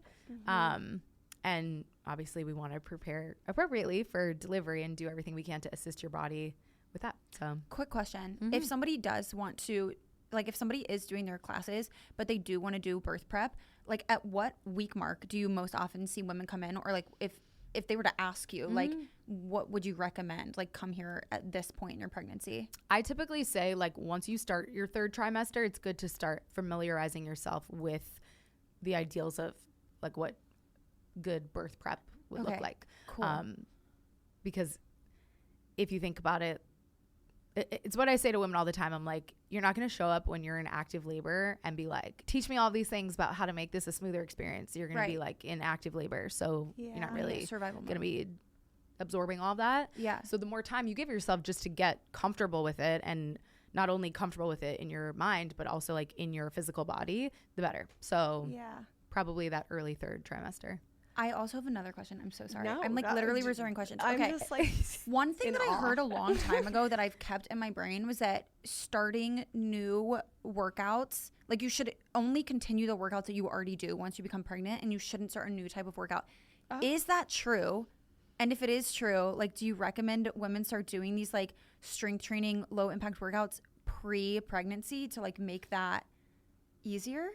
And obviously we want to prepare appropriately for delivery and do everything we can to assist your body with that. So quick question. If somebody does want to, like if somebody is doing their classes, but they do want to do birth prep, like at what week mark do you most often see women come in? Or like if they were to ask you, like what would you recommend? Like come here at this point in your pregnancy? I typically say like once you start your third trimester, it's good to start familiarizing yourself with the ideals of like what good birth prep would look like. Cool. Because if you think about it, it's what I say to women all the time. I'm like, you're not going to show up when you're in active labor and be like, teach me all these things about how to make this a smoother experience. You're going to be like in active labor. So you're not really going to be absorbing all of that. Yeah. So the more time you give yourself just to get comfortable with it, and not only comfortable with it in your mind, but also like in your physical body, the better. So probably that early third trimester. I also have another question. I'm so sorry. No, I'm like literally reserving questions. I'm Okay. just like one thing that I heard a long time ago that I've kept in my brain was that starting new workouts, like you should only continue the workouts that you already do once you become pregnant, and you shouldn't start a new type of workout. Is that true? And if it is true, like do you recommend women start doing these like strength training, low impact workouts pre-pregnancy to like make that easier?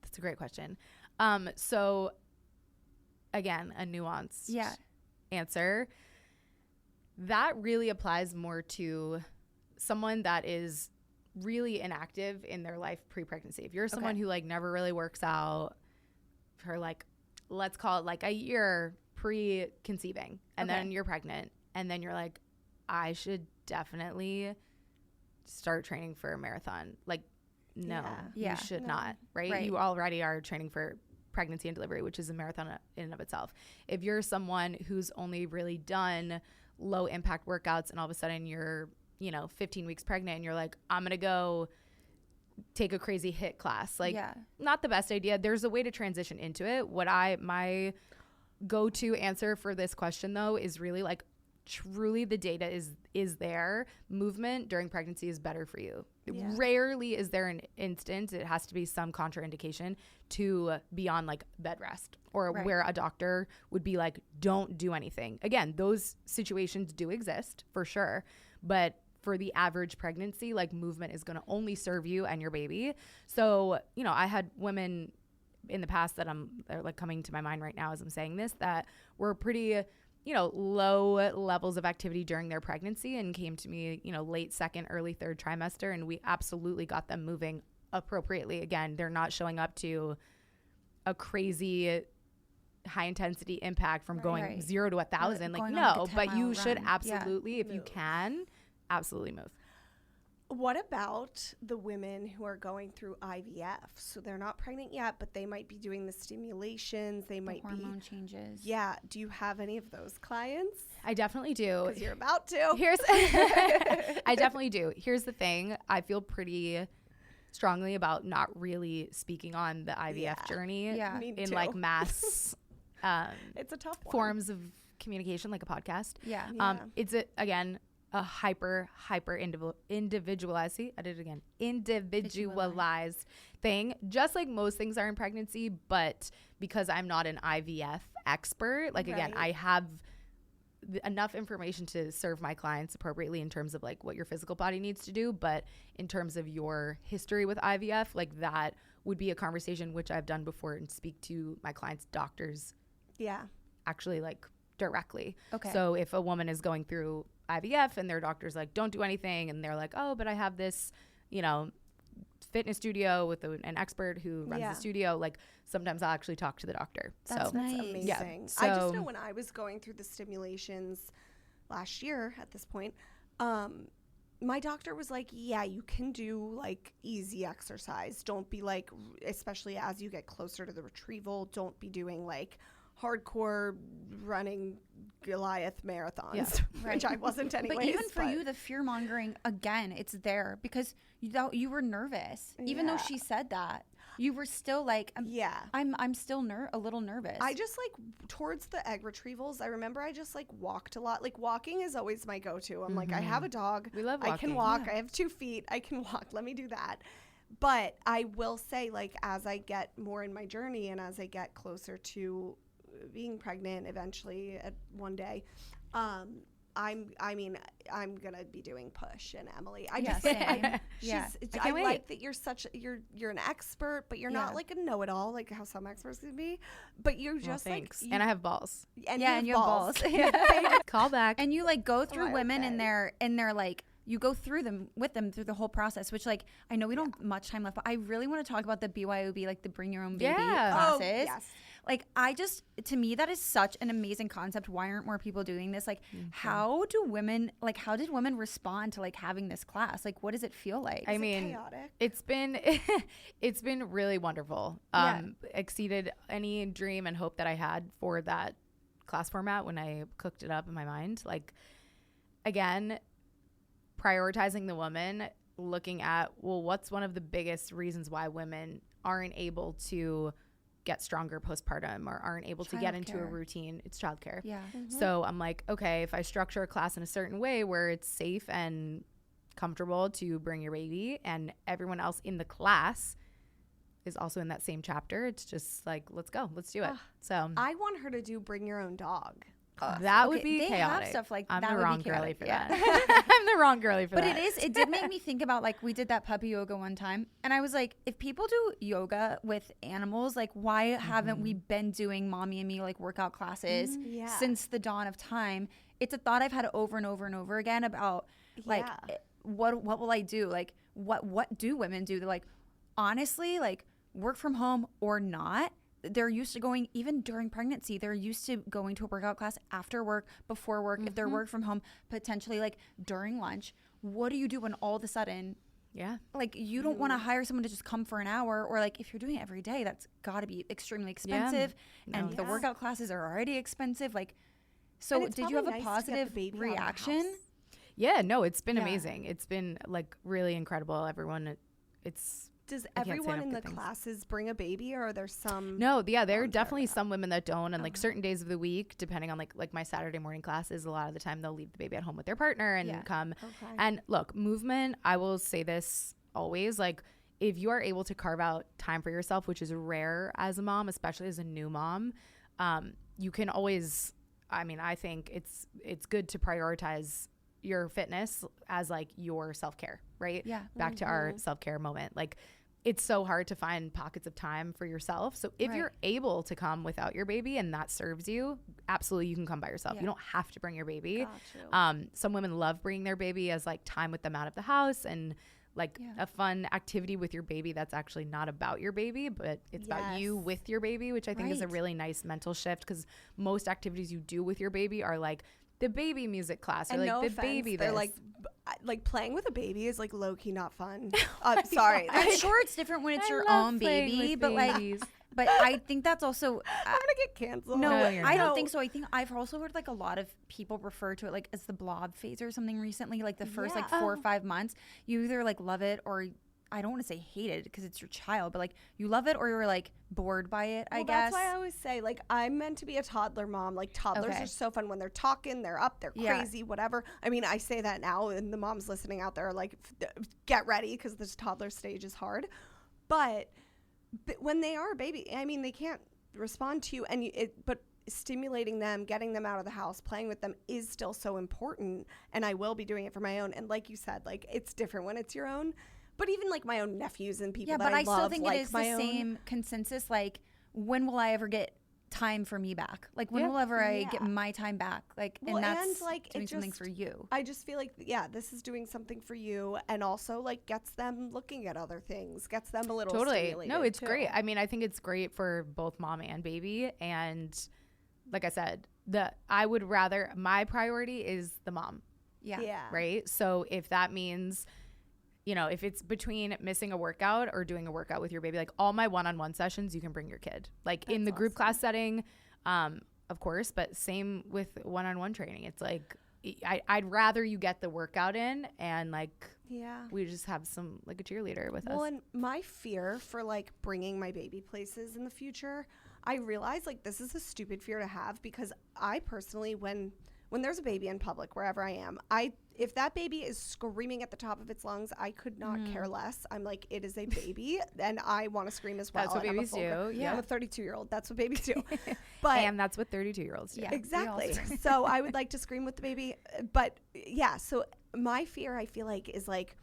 That's a great question. So again, a nuanced answer. That really applies more to someone that is really inactive in their life pre-pregnancy. If you're someone who like never really works out for like, let's call it like a year pre-conceiving, and then you're pregnant, and then you're like, I should definitely start training for a marathon. Like, no, you should not, right? You already are training for pregnancy and delivery, which is a marathon in and of itself. If you're someone who's only really done low impact workouts, and all of a sudden you're, 15 weeks pregnant, and you're like, I'm going to go take a crazy HIIT class. Like, not the best idea. There's a way to transition into it. My go-to answer for this question though is really like, truly the data is there. Movement during pregnancy is better for you. Rarely is there an instance, it has to be some contraindication to be on like bed rest, or where a doctor would be like, don't do anything. Again, those situations do exist for sure, but for the average pregnancy, like movement is going to only serve you and your baby. So, I had women in the past that they're like coming to my mind right now as I'm saying this, that were pretty low levels of activity during their pregnancy and came to me, late second, early third trimester. And we absolutely got them moving appropriately. Again, they're not showing up to a crazy high intensity impact from going 0 to 1,000. Like, no, but you should absolutely, if you can, absolutely move. What about the women who are going through IVF? So they're not pregnant yet, but they might be doing the stimulations. They might be hormone changes. Yeah. Do you have any of those clients? I definitely do. Because you're about to. I definitely do. Here's the thing. I feel pretty strongly about not really speaking on the IVF journey in like mass it's a tough one. forms of communication, like a podcast. It's again a hyper individualized. See, I did it again. Individualized thing, just like most things are in pregnancy. But because I'm not an IVF expert, like again, I have enough information to serve my clients appropriately in terms of like what your physical body needs to do. But in terms of your history with IVF, like that would be a conversation which I've done before and speak to my clients' doctors. Actually, like directly. So if a woman is going through IVF and their doctor's like, don't do anything, and they're like, oh, but I have this, fitness studio with an expert who runs the studio, like sometimes I'll actually talk to the doctor. That's That's amazing. Yeah. I just know when I was going through the stimulations last year at this point, my doctor was like, yeah, you can do like easy exercise. Don't be like, especially as you get closer to the retrieval, don't be doing like hardcore running Goliath marathons, which I wasn't anyways. But even for you, the fear mongering, again, it's there because you were nervous. Even though she said that, you were still like, I'm still a little nervous. I just like towards the egg retrievals, I remember I just like walked a lot. Like walking is always my go-to. I'm like, I have a dog. We love walking. I can walk. I have 2 feet. I can walk. Let me do that. But I will say, like, as I get more in my journey and as I get closer to being pregnant eventually at one day, I'm gonna be doing push and Emily. I like that you're an expert, but you're not like a know-it-all, like how some experts can be. But you're just thanks. And I have balls. And you have balls. Call back. And you like go through women in their like. You go through them with them through the whole process, which like I know we don't have much time left, but I really want to talk about the BYOB, like the bring your own baby classes. Oh, yes. Like to me, that is such an amazing concept. Why aren't more people doing this? Like, how did women respond to like having this class? Like, what does it feel like? I mean, chaotic? it's been really wonderful. Exceeded any dream and hope that I had for that class format when I cooked it up in my mind. Like, again, prioritizing the woman, looking at, well, what's one of the biggest reasons why women aren't able to get stronger postpartum or aren't able to get into a routine? It's childcare. Yeah. Mm-hmm. So I'm like, okay, if I structure a class in a certain way where it's safe and comfortable to bring your baby and everyone else in the class is also in that same chapter, it's just like, let's go, let's do it. So I want her to do bring your own dog. That would be they chaotic. Have stuff like I'm that the would wrong be girly for chaotic. that. I'm the wrong girly for but that. It did make me think about, like, we did that puppy yoga one time, and I was like, if people do yoga with animals, like, why haven't we been doing mommy and me like workout classes since the dawn of time? It's a thought I've had over and over and over again about like what will I do? Like what do women do? They're like, honestly, like, work from home or not, they're used to going, even during pregnancy, they're used to going to a workout class after work, before work, if they're work from home, potentially like during lunch. What do you do when all of a sudden, like, you don't want to hire someone to just come for an hour, or like if you're doing it every day, that's got to be extremely expensive. And the workout classes are already expensive. Like, so did you have a positive reaction? Yeah, no, it's been amazing. It's been like really incredible. Everyone, does everyone in the classes bring a baby, or are there some? No, there are definitely some women that don't, and like certain days of the week, depending on like my Saturday morning classes, a lot of the time they'll leave the baby at home with their partner and come. Okay. And look, movement, I will say this always, like, if you are able to carve out time for yourself, which is rare as a mom, especially as a new mom, you can always, I think it's good to prioritize your fitness as like your self-care, right? Yeah. Back to our self-care moment. Like, it's so hard to find pockets of time for yourself. So if you're able to come without your baby and that serves you, absolutely, you can come by yourself. You don't have to bring your baby. Some women love bringing their baby as like time with them out of the house and like a fun activity with your baby that's actually not about your baby, but it's about you with your baby, which I think is a really nice mental shift, because most activities you do with your baby are like the baby music class, or like the baby they're like playing with a baby is like low-key not fun. Sorry. I'm sure it's different when it's your own baby, but like, but I think that's also I'm gonna get canceled. No, I don't think so. I think I've also heard like a lot of people refer to it like as the blob phase or something recently, like the first like 4 or 5 months. You either like love it, or I don't want to say hate it because it's your child, but like you love it or you're like bored by it, I guess. That's why I always say, like, I'm meant to be a toddler mom. Like, toddlers are so fun when they're talking, they're up, they're crazy, whatever. I mean, I say that now, and the moms listening out there are like, get ready, because this toddler stage is hard. But when they are a baby, I mean, they can't respond to you, but stimulating them, getting them out of the house, playing with them is still so important. And I will be doing it for my own. And like you said, like, it's different when it's your own. But even like my own nephews and people that I love, still think like, it is the same consensus. Like, when will I ever get time for me back? Like when will ever I get my time back? Like, and that's doing something for you. I just feel like, this is doing something for you, and also like gets them looking at other things, gets them a little stimulated. No, it's great. I mean, I think it's great for both mom and baby. And like I said, I would rather, my priority is the mom. Yeah. Right. So if that means, if it's between missing a workout or doing a workout with your baby, like all my one-on-one sessions, you can bring your kid. Like in the group class setting, of course, but same with one-on-one training. It's like I'd rather you get the workout in and like we just have some like a cheerleader with us. Well, and my fear for like bringing my baby places in the future, I realize like this is a stupid fear to have, because I personally, when there's a baby in public, wherever I am, if that baby is screaming at the top of its lungs, I could not care less. I'm like, it is a baby, and I want to scream as well. That's what babies do. Yeah, I'm a 32-year-old. That's what babies do. But and that's what 32-year-olds do. Yeah, exactly. So I would like to scream with the baby, but so my fear, I feel like, is like,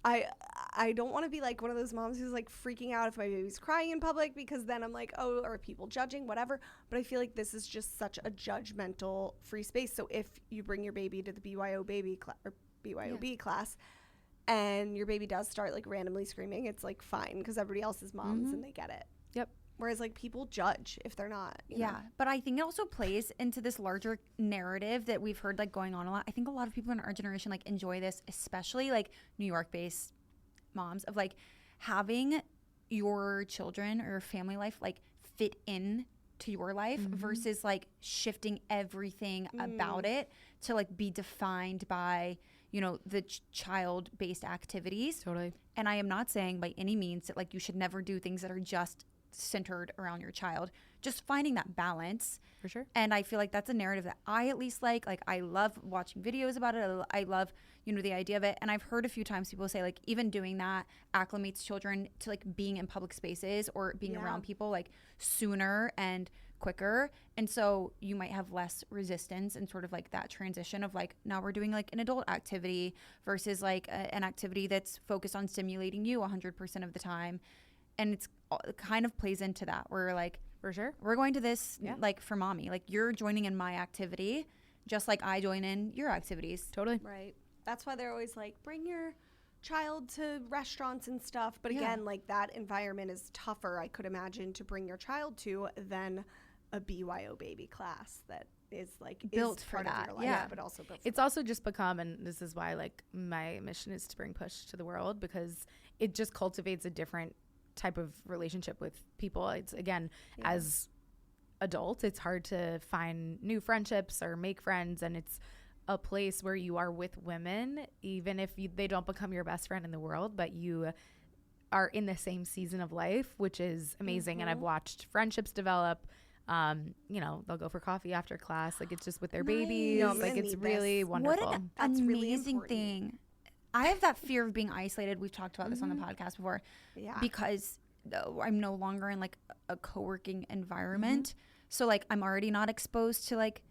I don't want to be like one of those moms who's like freaking out if my baby's crying in public, because then I'm like, oh, are people judging, whatever. But I feel like this is just such a judgmental free space. So if you bring your baby to the BYOB class and your baby does start like randomly screaming, it's like fine, because everybody else is moms and they get it. Yep. Whereas like people judge if they're not. You know? But I think it also plays into this larger narrative that we've heard like going on a lot. I think a lot of people in our generation like enjoy this, especially like New York-based moms, of like having your children or your family life like fit in to your life versus like shifting everything about it to like be defined by the child-based activities. Totally. And I am not saying by any means that like you should never do things that are just centered around your child, just finding that balance for sure. And I feel like that's a narrative that I at least like I love watching videos about it. I love the idea of it, and I've heard a few times people say like even doing that acclimates children to like being in public spaces or being around people like sooner and quicker, and so you might have less resistance and sort of like that transition of like now we're doing like an adult activity versus like an activity that's focused on stimulating you 100% of the time. And it kind of plays into that. We're like, for sure, we're going to this like for mommy. Like you're joining in my activity, just like I join in your activities. Totally. Right. That's why they're always like, bring your child to restaurants and stuff. But again, like that environment is tougher, I could imagine, to bring your child to than a BYO baby class that is like built is for part that. Of your life, yeah. But also built for it's also just become, and this is why like my mission is to bring push to the world, because it just cultivates a different type of relationship with people. It's again, as adults, it's hard to find new friendships or make friends, and it's a place where you are with women, even if they don't become your best friend in the world, but you are in the same season of life, which is amazing. And I've watched friendships develop. They'll go for coffee after class, like it's just with their babies. Like it's really wonderful. What an amazing thing. I have that fear of being isolated. We've talked about this on the podcast before. Yeah. Because I'm no longer in like a co-working environment. So like I'm already not exposed to like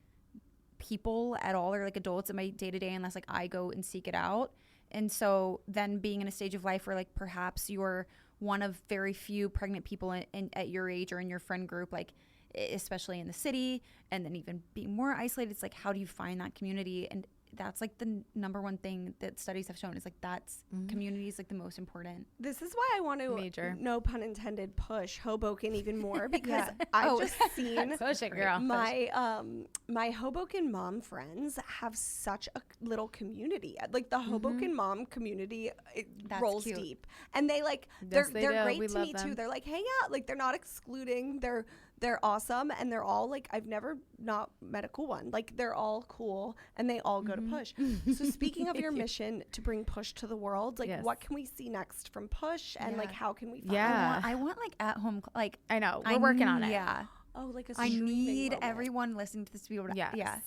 people at all, or like adults in my day-to-day, unless like I go and seek it out. And so then being in a stage of life where like perhaps you're one of very few pregnant people at your age or in your friend group, like especially in the city, and then even being more isolated, it's like how do you find that community? And that's like the number one thing that studies have shown is like that's community is like the most important. This is why I want to, no pun intended, push Hoboken even more, because I've just seen push it, girl. My Hoboken mom friends have such a little community. Like the Hoboken mom community, it rolls deep, and they like they're great to me too. They're like hang out, like they're not excluding. They're awesome, and they're all like, I've never not met a cool one. Like they're all cool, and they all go to Push. So speaking of your mission to bring Push to the world, like what can we see next from Push, and like how can we find I want like at home, like I know we're working on it. Yeah. Oh, like a I need moment. everyone listening to this to be able to. Yes.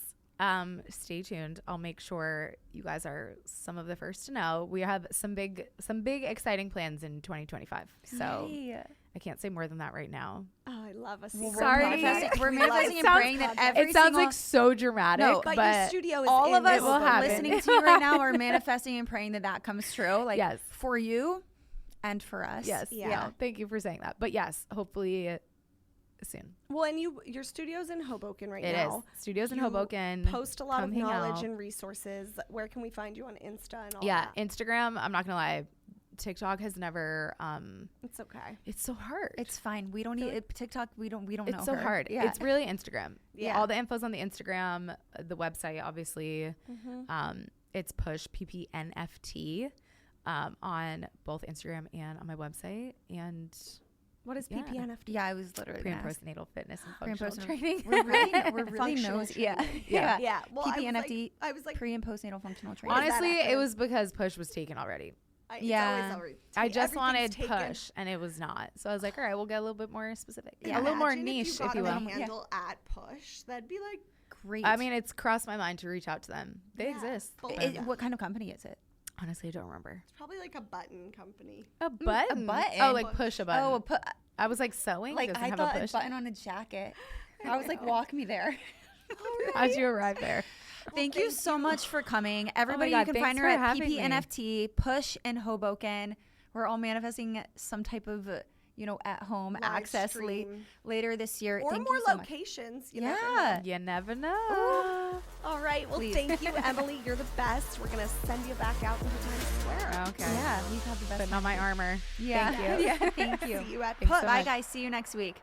Stay tuned. I'll make sure you guys are some of the first to know. We have some big exciting plans in 2025. So I can't say more than that right now. Oh, I love a secret. Sorry. We're manifesting and praying that every it sounds like so dramatic. No, but your studio is all of us listening to you right now are manifesting and praying that comes true. Like yes. For you and for us. Yes. Yeah. Thank you for saying that. But yes, hopefully soon. Well, and your studio's in Hoboken right It now. is. Studio's in You Hoboken. Post a lot Come of hang knowledge out. and resources. Where can we find you on Insta and all Yeah, that? Instagram. I'm not gonna lie. TikTok has never. It's okay. It's so hard. It's fine. We don't need TikTok. We don't know. It's so her. hard. Yeah. It's really Instagram. Yeah. All the info's on the Instagram, the website, obviously. It's push PPNFT on both Instagram and on my website. And What is Yeah. PPNFT? Yeah, I was literally pre and gonna ask. postnatal fitness and Pre and functional postnatal training. We're really Functional nosy. Yeah. training. Yeah. Yeah. Well, PPNFT. I was like, Pre and postnatal functional training. Honest- Honestly, that it was because push was taken already. it's Yeah. always already I just everything's wanted taken. push, and it was not. So I was like, all right, we'll get a little bit more specific, Yeah. a little more Imagine niche, if you if you got will. a handle at push. That'd be like Great. I mean, it's crossed my mind to reach out to them. They Yeah, exist. full but of what kind of company is it? honestly, I don't remember. it's probably like a button company. A button? button? Oh, like push a button. Oh, I was like sewing. like doesn't I have thought a a push. button on a jacket. I was like, walk me there. How'd you arrive there? Thank you so much for coming. Everybody, God, you can thanks find her for at having me. PPNFT, Push in Hoboken. We're all manifesting some type of, at home Live access stream. later this year. Or Thank more you so much. locations. You Yeah. never know. You never know. All right. Well, Please. thank you, Emily. You're the best. We're going to send you back out into Times Square. Okay. Yeah, we've had the best Putting on my armor. Yeah. Thank you. Yeah, thank you. See you at Thanks Push. so Bye, much. guys. See you next week.